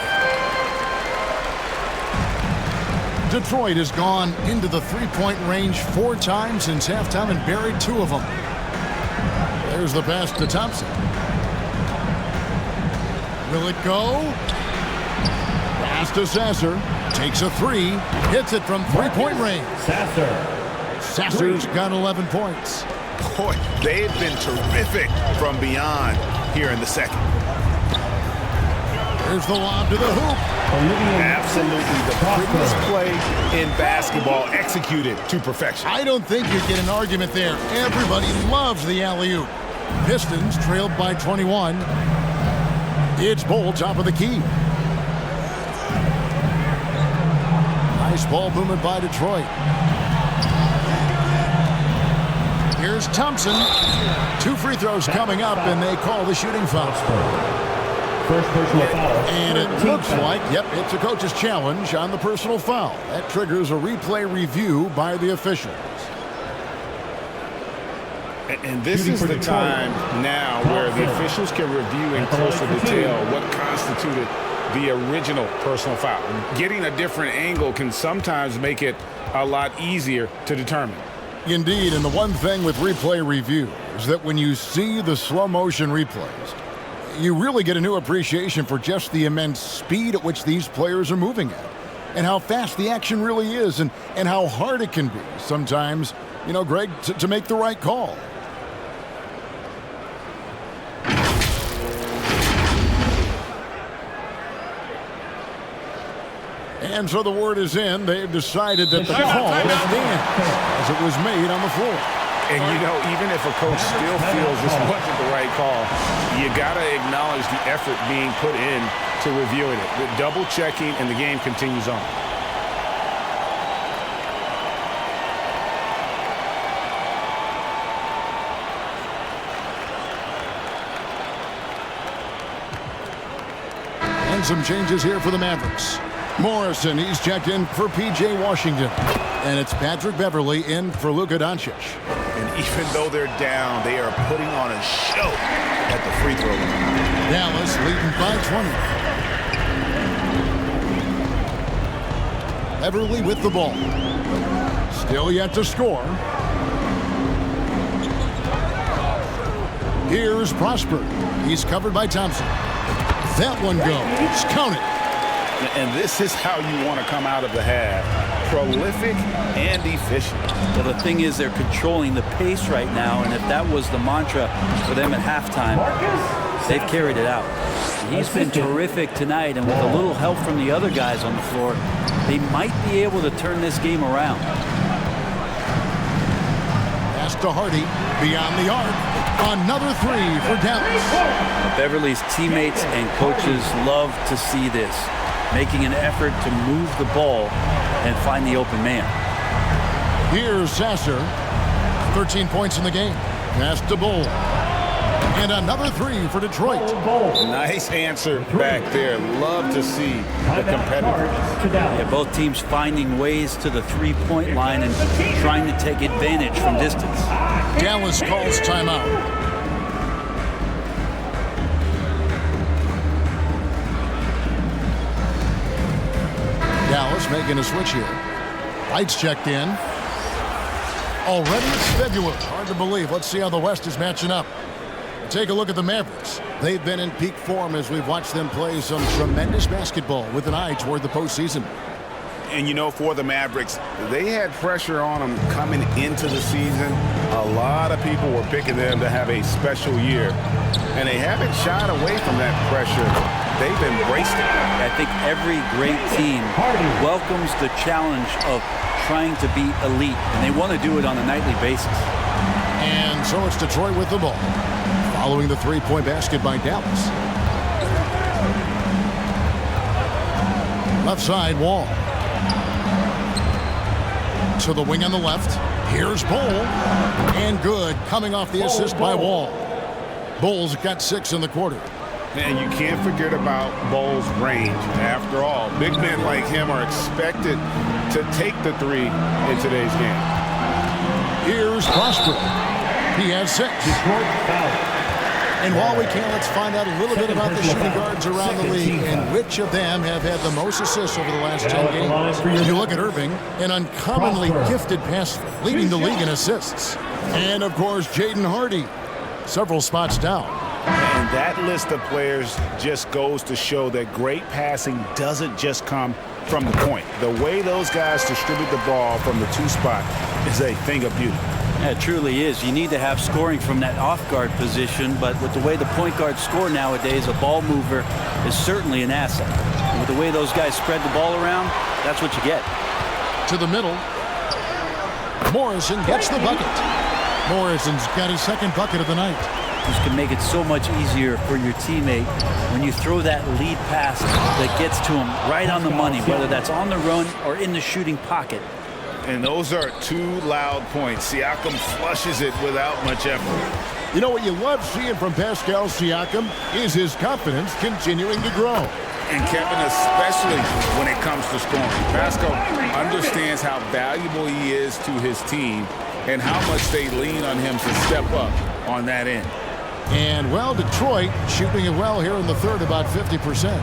Detroit has gone into the three-point range 4 times since halftime and buried 2 of them. There's the pass to Thompson. Will it go? Pass to Sasser. Takes a 3. Hits it from three-point range. Sasser's got 11 points.
Boy, they've been terrific from beyond here in the second.
Here's the lob to the hoop.
Absolutely the prettiest play in basketball, executed to perfection.
I don't think you get an argument there. Everybody loves the alley-oop. Pistons trailed by 21. It's Bull, top of the key. Nice ball movement by Detroit. Here's Thompson. 2 free throws coming up, and they call the shooting foul.
First personal foul.
And it looks like, yep, it's a coach's challenge on the personal foul. That triggers a replay review by the officials.
And this is the time now where the officials can review in closer detail what constituted the original personal foul. Getting a different angle can sometimes make it a lot easier to determine.
Indeed, and the one thing with replay review is that when you see the slow motion replays, you really get a new appreciation for just the immense speed at which these players are moving at, and how fast the action really is, and how hard it can be sometimes, you know, Greg, to make the right call. And so the word is in. They've decided that the call stands as it was made on the floor.
And, you know, even if a coach still feels this wasn't the right call, you got to acknowledge the effort being put in to reviewing it. With double checking, and the game continues on.
And some changes here for the Mavericks. Morrison, he's checked in for P.J. Washington. And it's Patrick Beverley in for Luka Doncic.
And even though they're down, they are putting on a show at the free throw line.
Dallas leading by 20. Beverley with the ball. Still yet to score. Here's Prosper. He's covered by Thompson. That one goes. Count it.
And this is how you want to come out of the half. Prolific and efficient.
Well, the thing is, they're controlling the pace right now, and if that was the mantra for them at halftime, they've carried it out. He's been terrific tonight, and with a little help from the other guys on the floor, they might be able to turn this game around.
Pass to Hardy, beyond the arc. Another 3 for Dallas.
Beverly's teammates and coaches love to see this, making an effort to move the ball and find the open man.
Here's Sasser. 13 points in the game. Pass to Bull. And another 3 for Detroit.
Nice answer back there. Love to see the competitiveness.
Yeah, both teams finding ways to the three-point line and trying to take advantage from distance.
Dallas calls timeout. Dallas making a switch here. Lights checked in. Already it's February. Hard to believe. Let's see how the West is matching up. Take a look at the Mavericks. They've been in peak form as we've watched them play some tremendous basketball with an eye toward the postseason.
And, you know, for the Mavericks, they had pressure on them coming into the season. A lot of people were picking them to have a special year. And they haven't shied away from that pressure. They've embraced it.
I think every great team welcomes the challenge of trying to be elite, and they want to do it on a nightly basis.
And so it's Detroit with the ball, following the three-point basket by Dallas. Left side, Wall. To the wing on the left. Here's Bull. And good, coming off the assist by Wall. Bull's got 6 in the quarter.
And you can't forget about Ball's range. After all, big men like him are expected to take the three in today's game.
Here's Prosper. He has 6. And while we can, let's find out a little bit about the shooting guards around the league and which of them have had the most assists over the last 10 games. You look at Irving, an uncommonly gifted passer, leading the league in assists. And, of course, Jaden Hardy, several spots down.
And that list of players just goes to show that great passing doesn't just come from the point. The way those guys distribute the ball from the 2 spot is a thing of beauty.
Yeah, it truly is. You need to have scoring from that off-guard position, but with the way the point guards score nowadays, a ball mover is certainly an asset. And with the way those guys spread the ball around, that's what you get.
To the middle. Morrison gets the bucket. Morrison's got his 2nd bucket of the night.
This can make it so much easier for your teammate when you throw that lead pass that gets to him right on the money, whether that's on the run or in the shooting pocket.
And those are 2 loud points. Siakam flushes it without much effort.
You know what you love seeing from Pascal Siakam is his confidence continuing to grow.
And Kevin, especially when it comes to scoring. Pascal understands how valuable he is to his team and how much they lean on him to step up on that end.
And, well, Detroit shooting it well here in the 3rd, about 50%.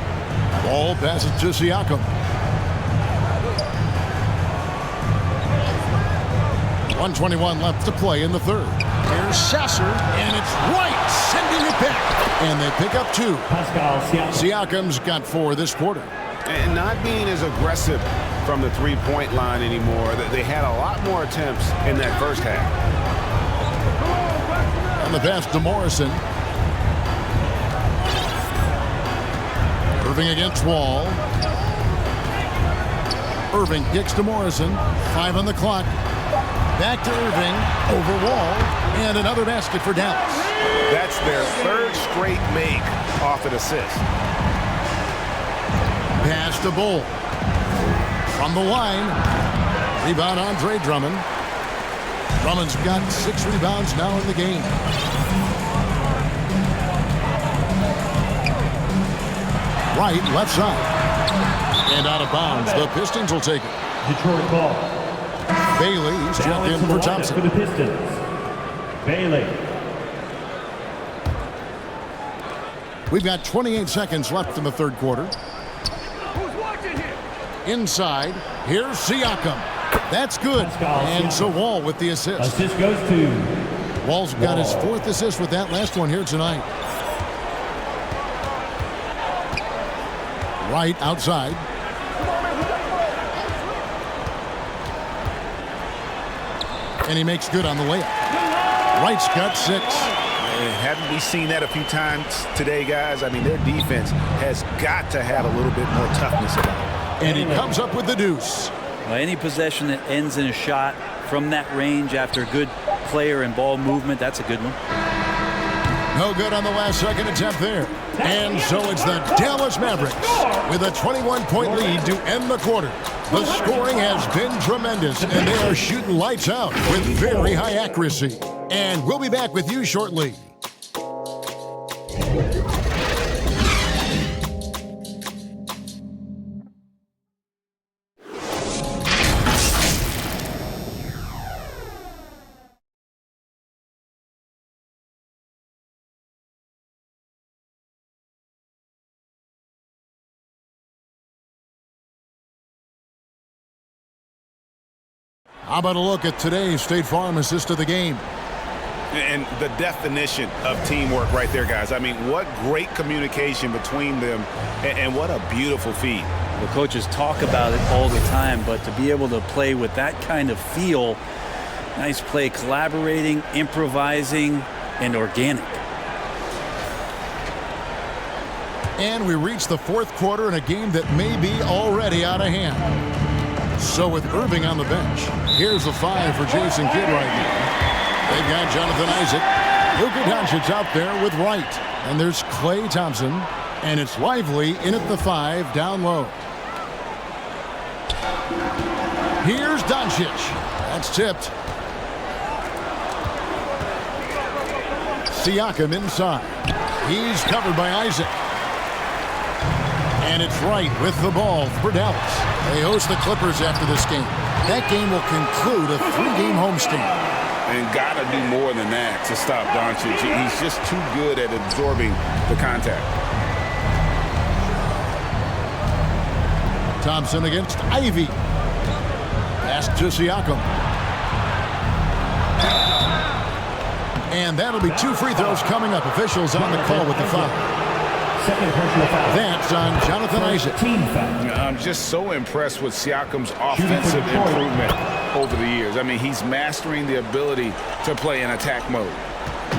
Ball passes to Siakam. 1:21 left to play in the 3rd. Here's Sasser, and it's White sending it back. And they pick up 2. Siakam's got 4 this quarter.
And not being as aggressive from the three-point line anymore. They had a lot more attempts in that first half.
And the pass to Morrison. Irving against Wall. Irving kicks to Morrison. 5 on the clock. Back to Irving, over Wall, and another basket for Dallas.
That's their 3rd straight make off an assist.
Pass to Bull. From the line, rebound Andre Drummond. Drummond's got 6 rebounds now in the game. Right, left side. And out of bounds, the Pistons will take it.
Detroit ball.
Bailey, he's checked in for Thompson.
For the Pistons. Bailey.
We've got 28 seconds left in the 3rd quarter. Inside, here's Siakam. That's good. And so Wall with the assist.
Assist goes to
Wall's got his 4th assist with that last one here tonight. Right outside. And he makes good on the layup. Wright's got 6.
Haven't we seen that a few times today, guys? I mean, their defense has got to have a little bit more toughness about it.
And he comes up with the deuce.
Well, any possession that ends in a shot from that range after a good player and ball movement, that's a good one.
No good on the last second attempt there. And so it's the Dallas Mavericks with a 21-point lead to end the quarter. The scoring has been tremendous, and they are shooting lights out with very high accuracy. And we'll be back with you shortly. How about a look at today's State Farm assist of the game?
And the definition of teamwork right there, guys. I mean, what great communication between them, and what a beautiful feed.
Well, coaches talk about it all the time, but to be able to play with that kind of feel, nice play, collaborating, improvising, and organic.
And we reach the 4th quarter in a game that may be already out of hand. So with Irving on the bench, here's the 5 for Jason Kidd right now. They've got Jonathan Isaac. Luka Doncic out there with Wright. And there's Klay Thompson. And it's Lively in at the 5 down low. Here's Doncic. That's tipped. Siakam inside. He's covered by Isaac. And it's Wright with the ball for Dallas. They host the Clippers after this game. That game will conclude a 3-game homestand.
And got to do more than that to stop Doncic. He's just too good at absorbing the contact.
Thompson against Ivy. Pass to Siakam. And that'll be 2 free throws coming up. Officials on the call with the foul.
Second personal foul.
That's on Jonathan Isaac.
Team foul.
I'm just so impressed with Siakam's offensive improvement over the years. I mean, he's mastering the ability to play in attack mode.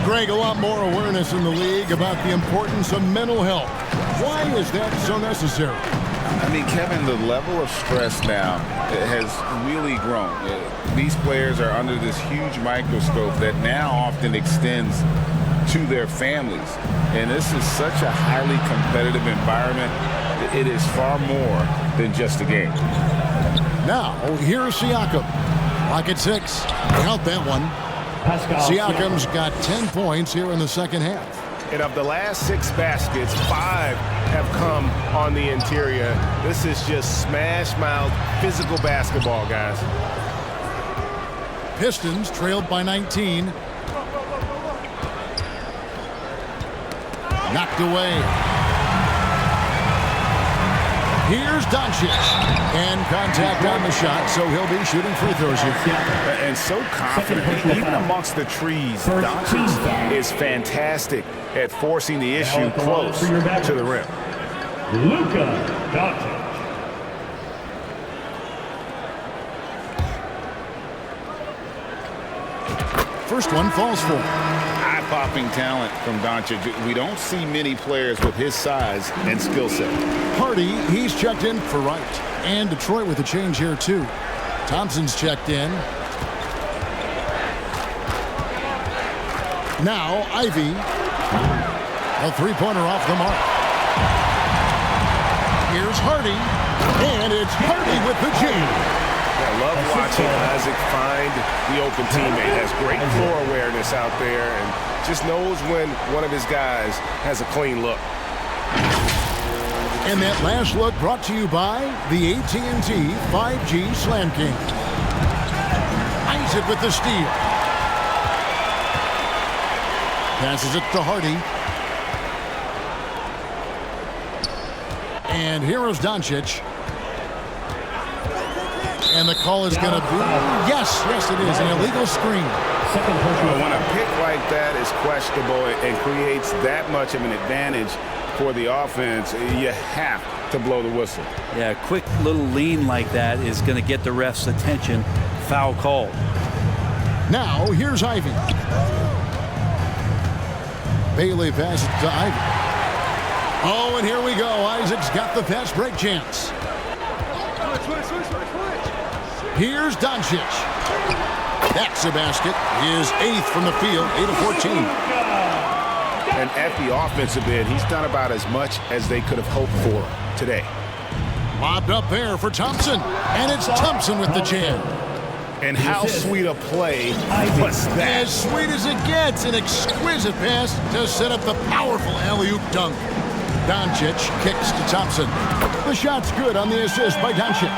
Greg, a lot more awareness in the league about the importance of mental health. Why is that so necessary?
I mean, Kevin, the level of stress now has really grown. These players are under this huge microscope that now often extends to their families. And this is such a highly competitive environment. It is far more than just a game.
Now, here's Siakam. Lock at 6. Count that one. Siakam's got 10 points here in the second half.
And of the last 6 baskets, 5 have come on the interior. This is just smash-mouth physical basketball, guys.
Pistons trailed by 19. Knocked away. Here's Doncic. And contact on the shot, so he'll be shooting free throws here.
And so confident. Even amongst the trees, Doncic is fantastic at forcing the issue close to the rim.
Luka Doncic.
First one falls for.
Eye-popping talent from Doncic. We don't see many players with his size and skill set.
Hardy, he's checked in for Wright. And Detroit with a change here, too. Thompson's checked in. Now, Ivy. A 3-pointer off the mark. Here's Hardy. And it's Hardy with the jam.
I love watching Isaac find the open teammate. Has great floor awareness out there and just knows when one of his guys has a clean look.
And that last look brought to you by the AT&T 5G Slam King. Isaac with the steal. Passes it to Hardy. And here is Doncic. And the call is going to be, yes, it is, an illegal screen.
When a pick like that is questionable and creates that much of an advantage for the offense, you have to blow the whistle.
Yeah, a quick little lean like that is going to get the ref's attention. Foul call.
Now, here's Ivy. Bailey passes to Ivy. Oh, and here we go. Isaac's got the fast break chance. Here's Doncic. That's a basket. His 8th from the field, 8 of 14.
And at the offensive end, he's done about as much as they could have hoped for today.
Lobbed up there for Thompson. And it's Thompson with the jam.
And how sweet a play was that?
As sweet as it gets. An exquisite pass to set up the powerful alley-oop dunk. Doncic kicks to Thompson. The shot's good on the assist by Doncic.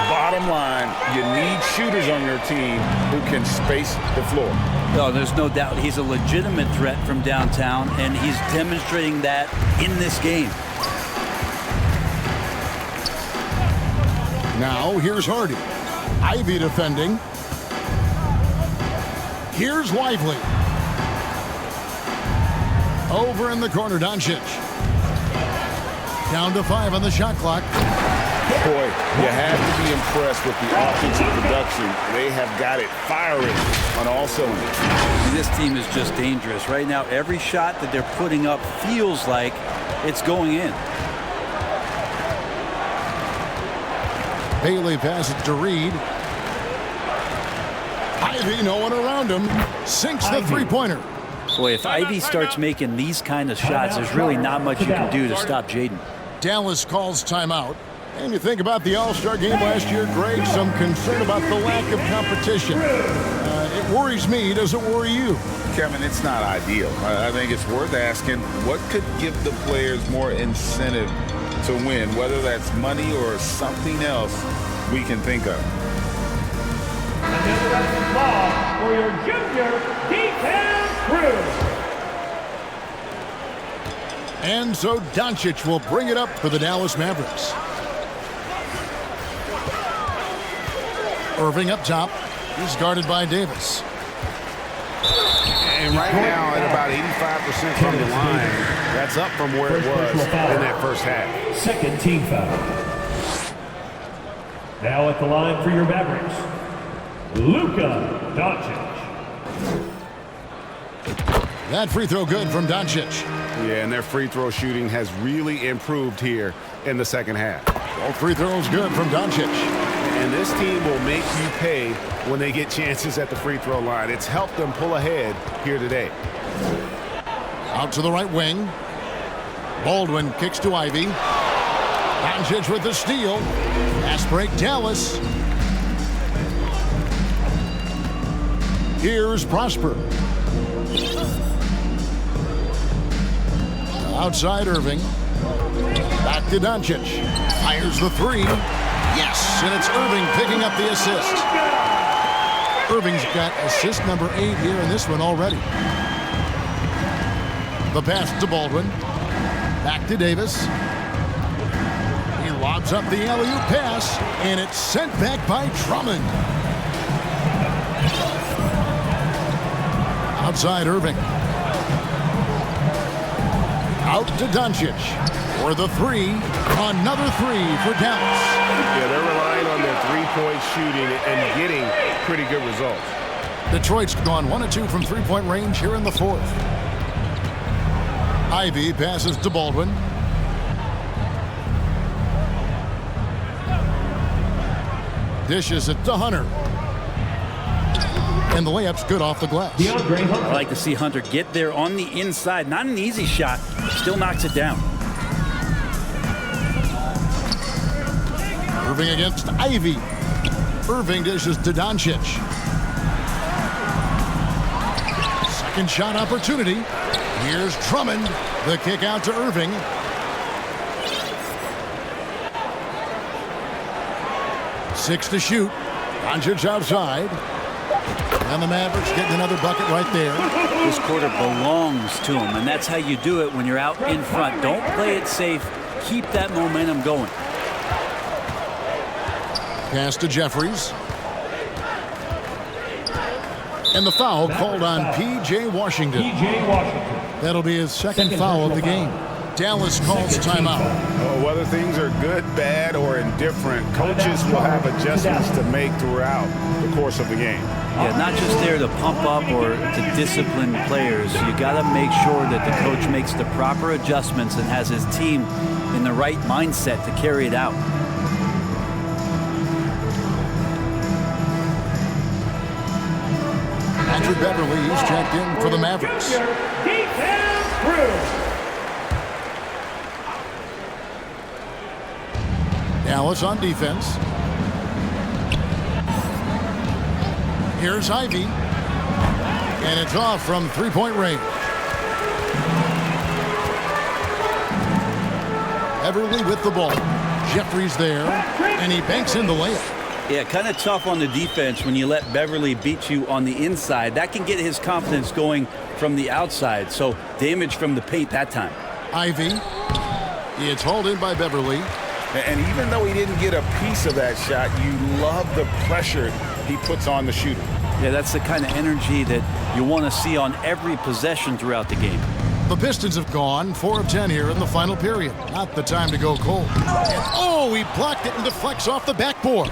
Bottom line, you need shooters on your team who can space the floor.
No, there's no doubt he's a legitimate threat from downtown, and he's demonstrating that in this game.
Now, here's Hardy. Ivy defending. Here's Lively. Over in the corner, Doncic. Down to 5 on the shot clock.
Boy, you have to be impressed with the offensive production. They have got it firing on all cylinders.
This team is just dangerous. Right now, every shot that they're putting up feels like it's going in.
Bailey passes to Reed. Ivy, no one around him. Sinks the three-pointer.
Boy, if Ivy starts making these kind of shots, there's really not much you can do to stop Jaden.
Dallas calls timeout. And you think about the All-Star game last year, Greg, some concern about the lack of competition. It worries me. Does it worry you?
Kevin, it's not ideal. I think it's worth asking what could give the players more incentive to win, whether that's money or something else we can think of.
Another wrestling ball for your junior DET crew.
And so Doncic will bring it up for the Dallas Mavericks. Irving up top. He's guarded by Davis.
And right now at about 85% from the line, that's up from where it was in that first half.
Second team foul. Now at the line for your Mavericks, Luka Doncic.
That free throw good from Doncic.
Yeah, and their free throw shooting has really improved here in the second half.
Both free throws good from Doncic.
And this team will make you pay when they get chances at the free throw line. It's helped them pull ahead here today.
Out to the right wing. Baldwin kicks to Ivy. Doncic with the steal. Fast break Dallas. Here's Prosper. Outside Irving. Back to Doncic. Fires the three. Yes, and it's Irving picking up the assist. Irving's got assist number 8 here in this one already. The pass to Baldwin. Back to Davis. He lobs up the alley-oop pass, and it's sent back by Drummond. Outside Irving. Out to Doncic for the three. Another three for Dallas.
Yeah, they're relying on their three-point shooting and getting pretty good results.
Detroit's gone 1 of 2 from three-point range here in the fourth. Ivy passes to Baldwin. Dishes it to Hunter. And the layup's good off the glass.
I like to see Hunter get there on the inside. Not an easy shot. Still knocks it down.
Irving against Ivy. Irving dishes to Doncic. Second shot opportunity. Here's Drummond. The kick out to Irving. Six to shoot. Doncic outside. And the Mavericks getting another bucket right there.
This quarter belongs to him, and that's how you do it when you're out in front. Don't play it safe. Keep that momentum going.
Pass to Jeffries. And the foul called on P.J. Washington.
P.J. Washington.
That'll be his second foul of the game. Dallas calls timeout.
Well, whether things are good, bad, or indifferent, coaches will have adjustments to make throughout the course of the game.
Yeah, not just there to pump up or to discipline players. You got to make sure that the coach makes the proper adjustments and has his team in the right mindset to carry it out.
Andrew Beverly, he's checked in for the Mavericks. Dallas on defense. Here's Ivy. And it's off from three-point range. Beverly with the ball. Jeffries there. And he banks in the layup.
Yeah, kind of tough on the defense when you let Beverly beat you on the inside. That can get his confidence going from the outside. So damage from the paint that time.
Ivy. It's hauled in by Beverly.
And even though he didn't get a piece of that shot, you love the pressure he puts on the shooter.
Yeah, that's the kind of energy that you want to see on every possession throughout the game.
The Pistons have gone 4 of 10 here in the final period. Not the time to go cold. And, oh, he blocked it and deflects off the backboard.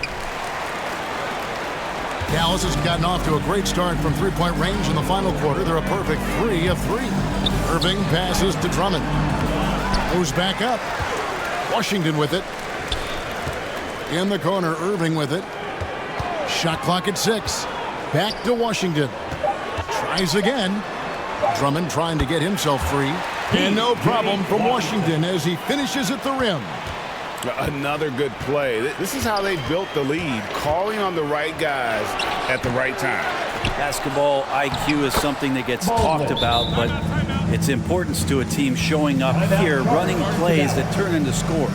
Dallas has gotten off to a great start from three-point range in the final quarter. They're a perfect 3 of 3. Irving passes to Drummond. Goes back up. Washington with it. In the corner, Irving with it. Shot clock at 6. Back to Washington. Tries again. Drummond trying to get himself free. And no problem from Washington as he finishes at the rim.
Another good play. This is how they built the lead, calling on the right guys at the right time.
Basketball IQ is something that gets talked about, but It's importance to a team showing up here, running plays that turn into scores.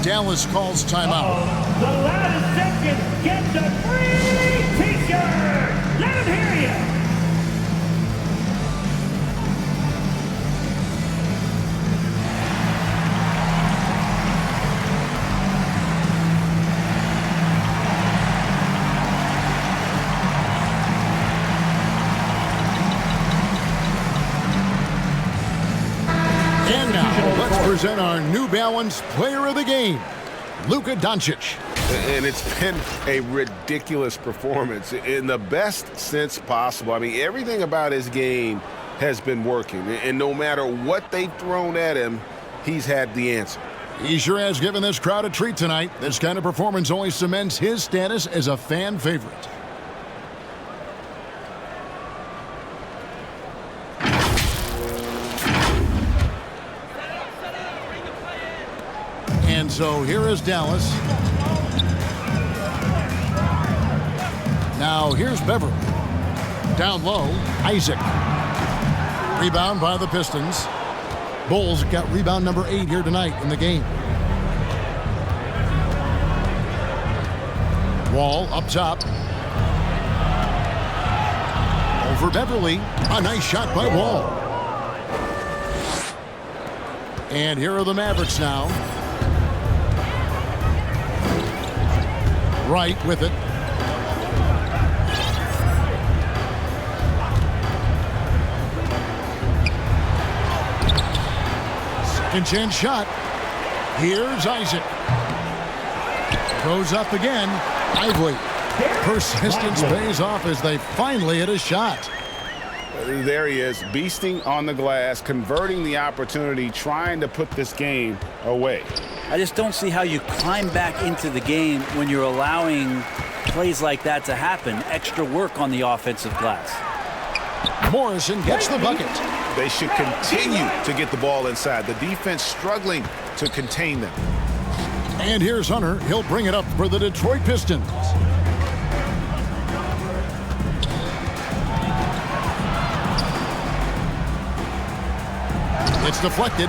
Dallas calls timeout.
The last second gets a free t-shirt. Let him hear you.
And now, let's present our New Balance Player of the Game, Luka Doncic.
And it's been a ridiculous performance in the best sense possible. I mean, everything about his game has been working. And no matter what they've thrown at him, he's had the answer.
He sure has given this crowd a treat tonight. This kind of performance only cements his status as a fan favorite. And so here is Dallas. Now here's Beverly. Down low, Isaac. Rebound by the Pistons. Bulls got rebound number 8 here tonight in the game. Wall up top. Over Beverly. A nice shot by Wall. And here are the Mavericks now. Right with it. Second chance shot. Here's Isaac. Goes up again. Ively. Persistence pays off as they finally hit a shot.
There he is, beasting on the glass, converting the opportunity, trying to put this game away.
I just don't see how you climb back into the game when you're allowing plays like that to happen. Extra work on the offensive glass.
Morrison gets the bucket.
They should continue to get the ball inside. The defense struggling to contain them.
And here's Hunter. He'll bring it up for the Detroit Pistons. It's deflected.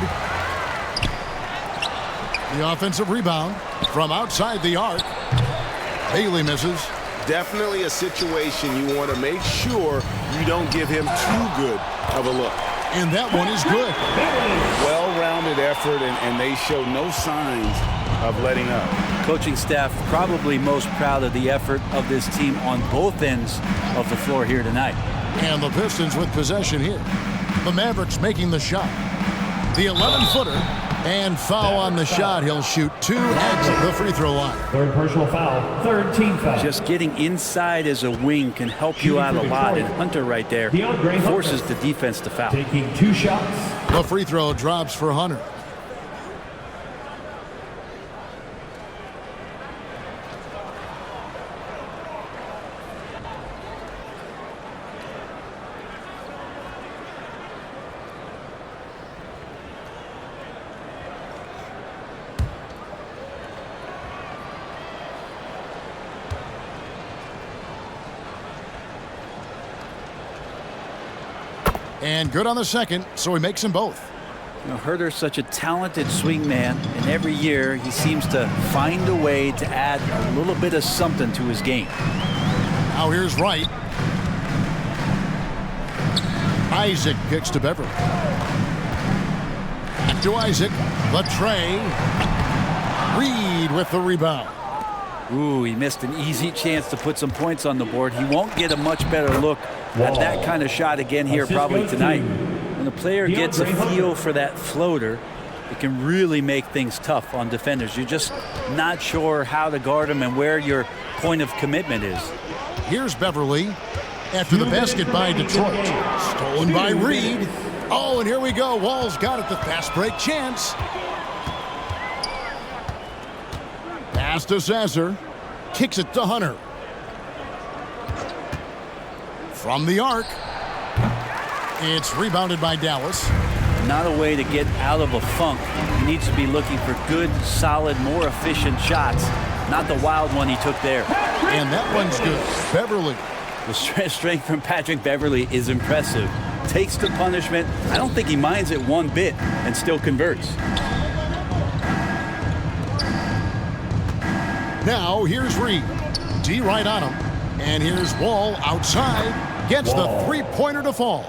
The offensive rebound from outside the arc. Bailey misses.
Definitely a situation you want to make sure you don't give him too good of a look.
And that one is good.
Well-rounded effort, and they show no signs of letting up.
Coaching staff probably most proud of the effort of this team on both ends of the floor here tonight.
And the Pistons with possession here. The Mavericks making the shot. The 11-footer. And foul on the shot. He'll shoot 2 at the free throw line.
Third personal foul. Third team foul.
Just getting inside as a wing can help you out a lot. And Hunter right there forces the defense to foul.
Taking 2 shots.
The free throw drops for Hunter. And good on the second, so he makes them both.
You know, Herter's such a talented swing man, and every year he seems to find a way to add a little bit of something to his game.
Now here's Wright. Isaac kicks to Beverly. Back to Isaac. Latre. Reed with the rebound.
Ooh, he missed an easy chance to put some points on the board. He won't get a much better look at that kind of shot again here probably tonight. When the player gets a feel for that floater, it can really make things tough on defenders. You're just not sure how to guard them and where your point of commitment is.
Here's Beverly after the basket by Detroit. Stolen by Reed. Oh, and here we go. Wall's got it, the fast break chance. Pass to Sasser. Kicks it to Hunter. From the arc. It's rebounded by Dallas.
Not a way to get out of a funk. He needs to be looking for good, solid, more efficient shots. Not the wild one he took there.
And that one's good. Beverly
The strength from Patrick Beverley is impressive. Takes the punishment. I don't think he minds it one bit and still converts.
Now here's Reed. D right on him. And here's Wall outside. Gets the three-pointer to fall.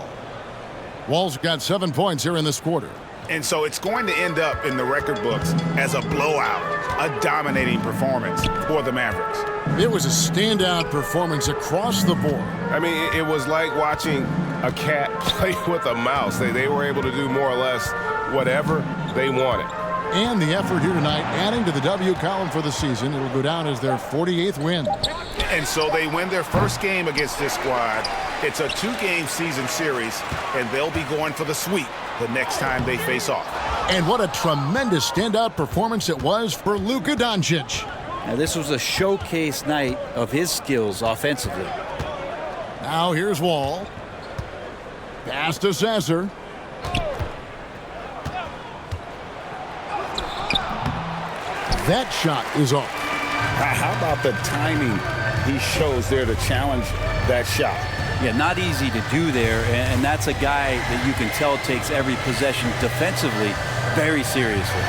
Wall's got 7 points here in this quarter.
And so it's going to end up in the record books as a blowout, a dominating performance for the Mavericks.
It was a standout performance across the board.
I mean, it was like watching a cat play with a mouse. They were able to do more or less whatever they wanted.
And the effort here tonight, adding to the W column for the season. It'll go down as their 48th win.
And so they win their first game against this squad. It's a 2-game season series, and they'll be going for the sweep the next time they face off.
And what a tremendous standout performance it was for Luka Doncic.
Now, this was a showcase night of his skills offensively.
Now here's Wall. Pass to Sasser. That shot is off.
How about the timing he shows there to challenge that shot?
Yeah, not easy to do there, and that's a guy that you can tell takes every possession defensively very seriously.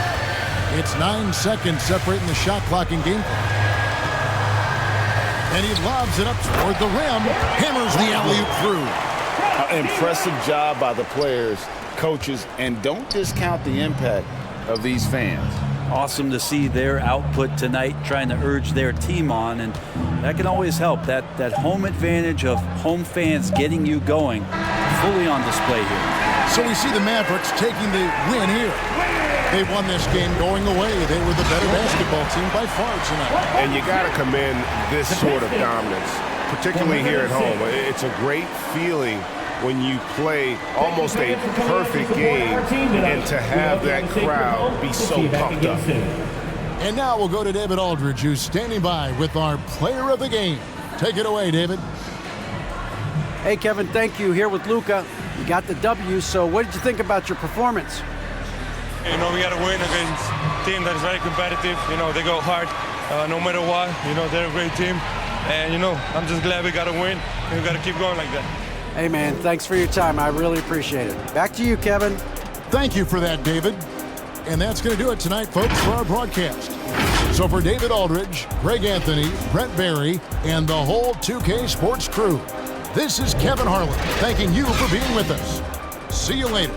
It's 9 seconds separating the shot clock and game clock. And he lobs it up toward the rim. Hammers the alley-oop through.
Impressive job by the players, coaches, and don't discount the impact of these fans.
Awesome to see their output tonight, trying to urge their team on, and that can always help. That home advantage of home fans getting you going, fully on display here.
So we see the Mavericks taking the win here. They won this game going away. They were the better basketball team by far tonight.
And you got to commend this sort of dominance, particularly here at home. It's a great feeling when you play almost a perfect game and to have that crowd be so pumped up.
And now we'll go to David Aldridge, who's standing by with our player of the game. Take it away, David.
Hey, Kevin, thank you. Here with Luka. You got the W, so what did you think about your performance?
You know, we got to win against a team that is very competitive. You know, they go hard no matter what. You know, they're a great team. And, you know, I'm just glad we got to win, and we got to keep going like that.
Hey, man, thanks for your time. I really appreciate it. Back to you, Kevin.
Thank you for that, David. And that's going to do it tonight, folks, for our broadcast. So for David Aldridge, Greg Anthony, Brent Barry, and the whole 2K Sports crew, this is Kevin Harlan thanking you for being with us. See you later.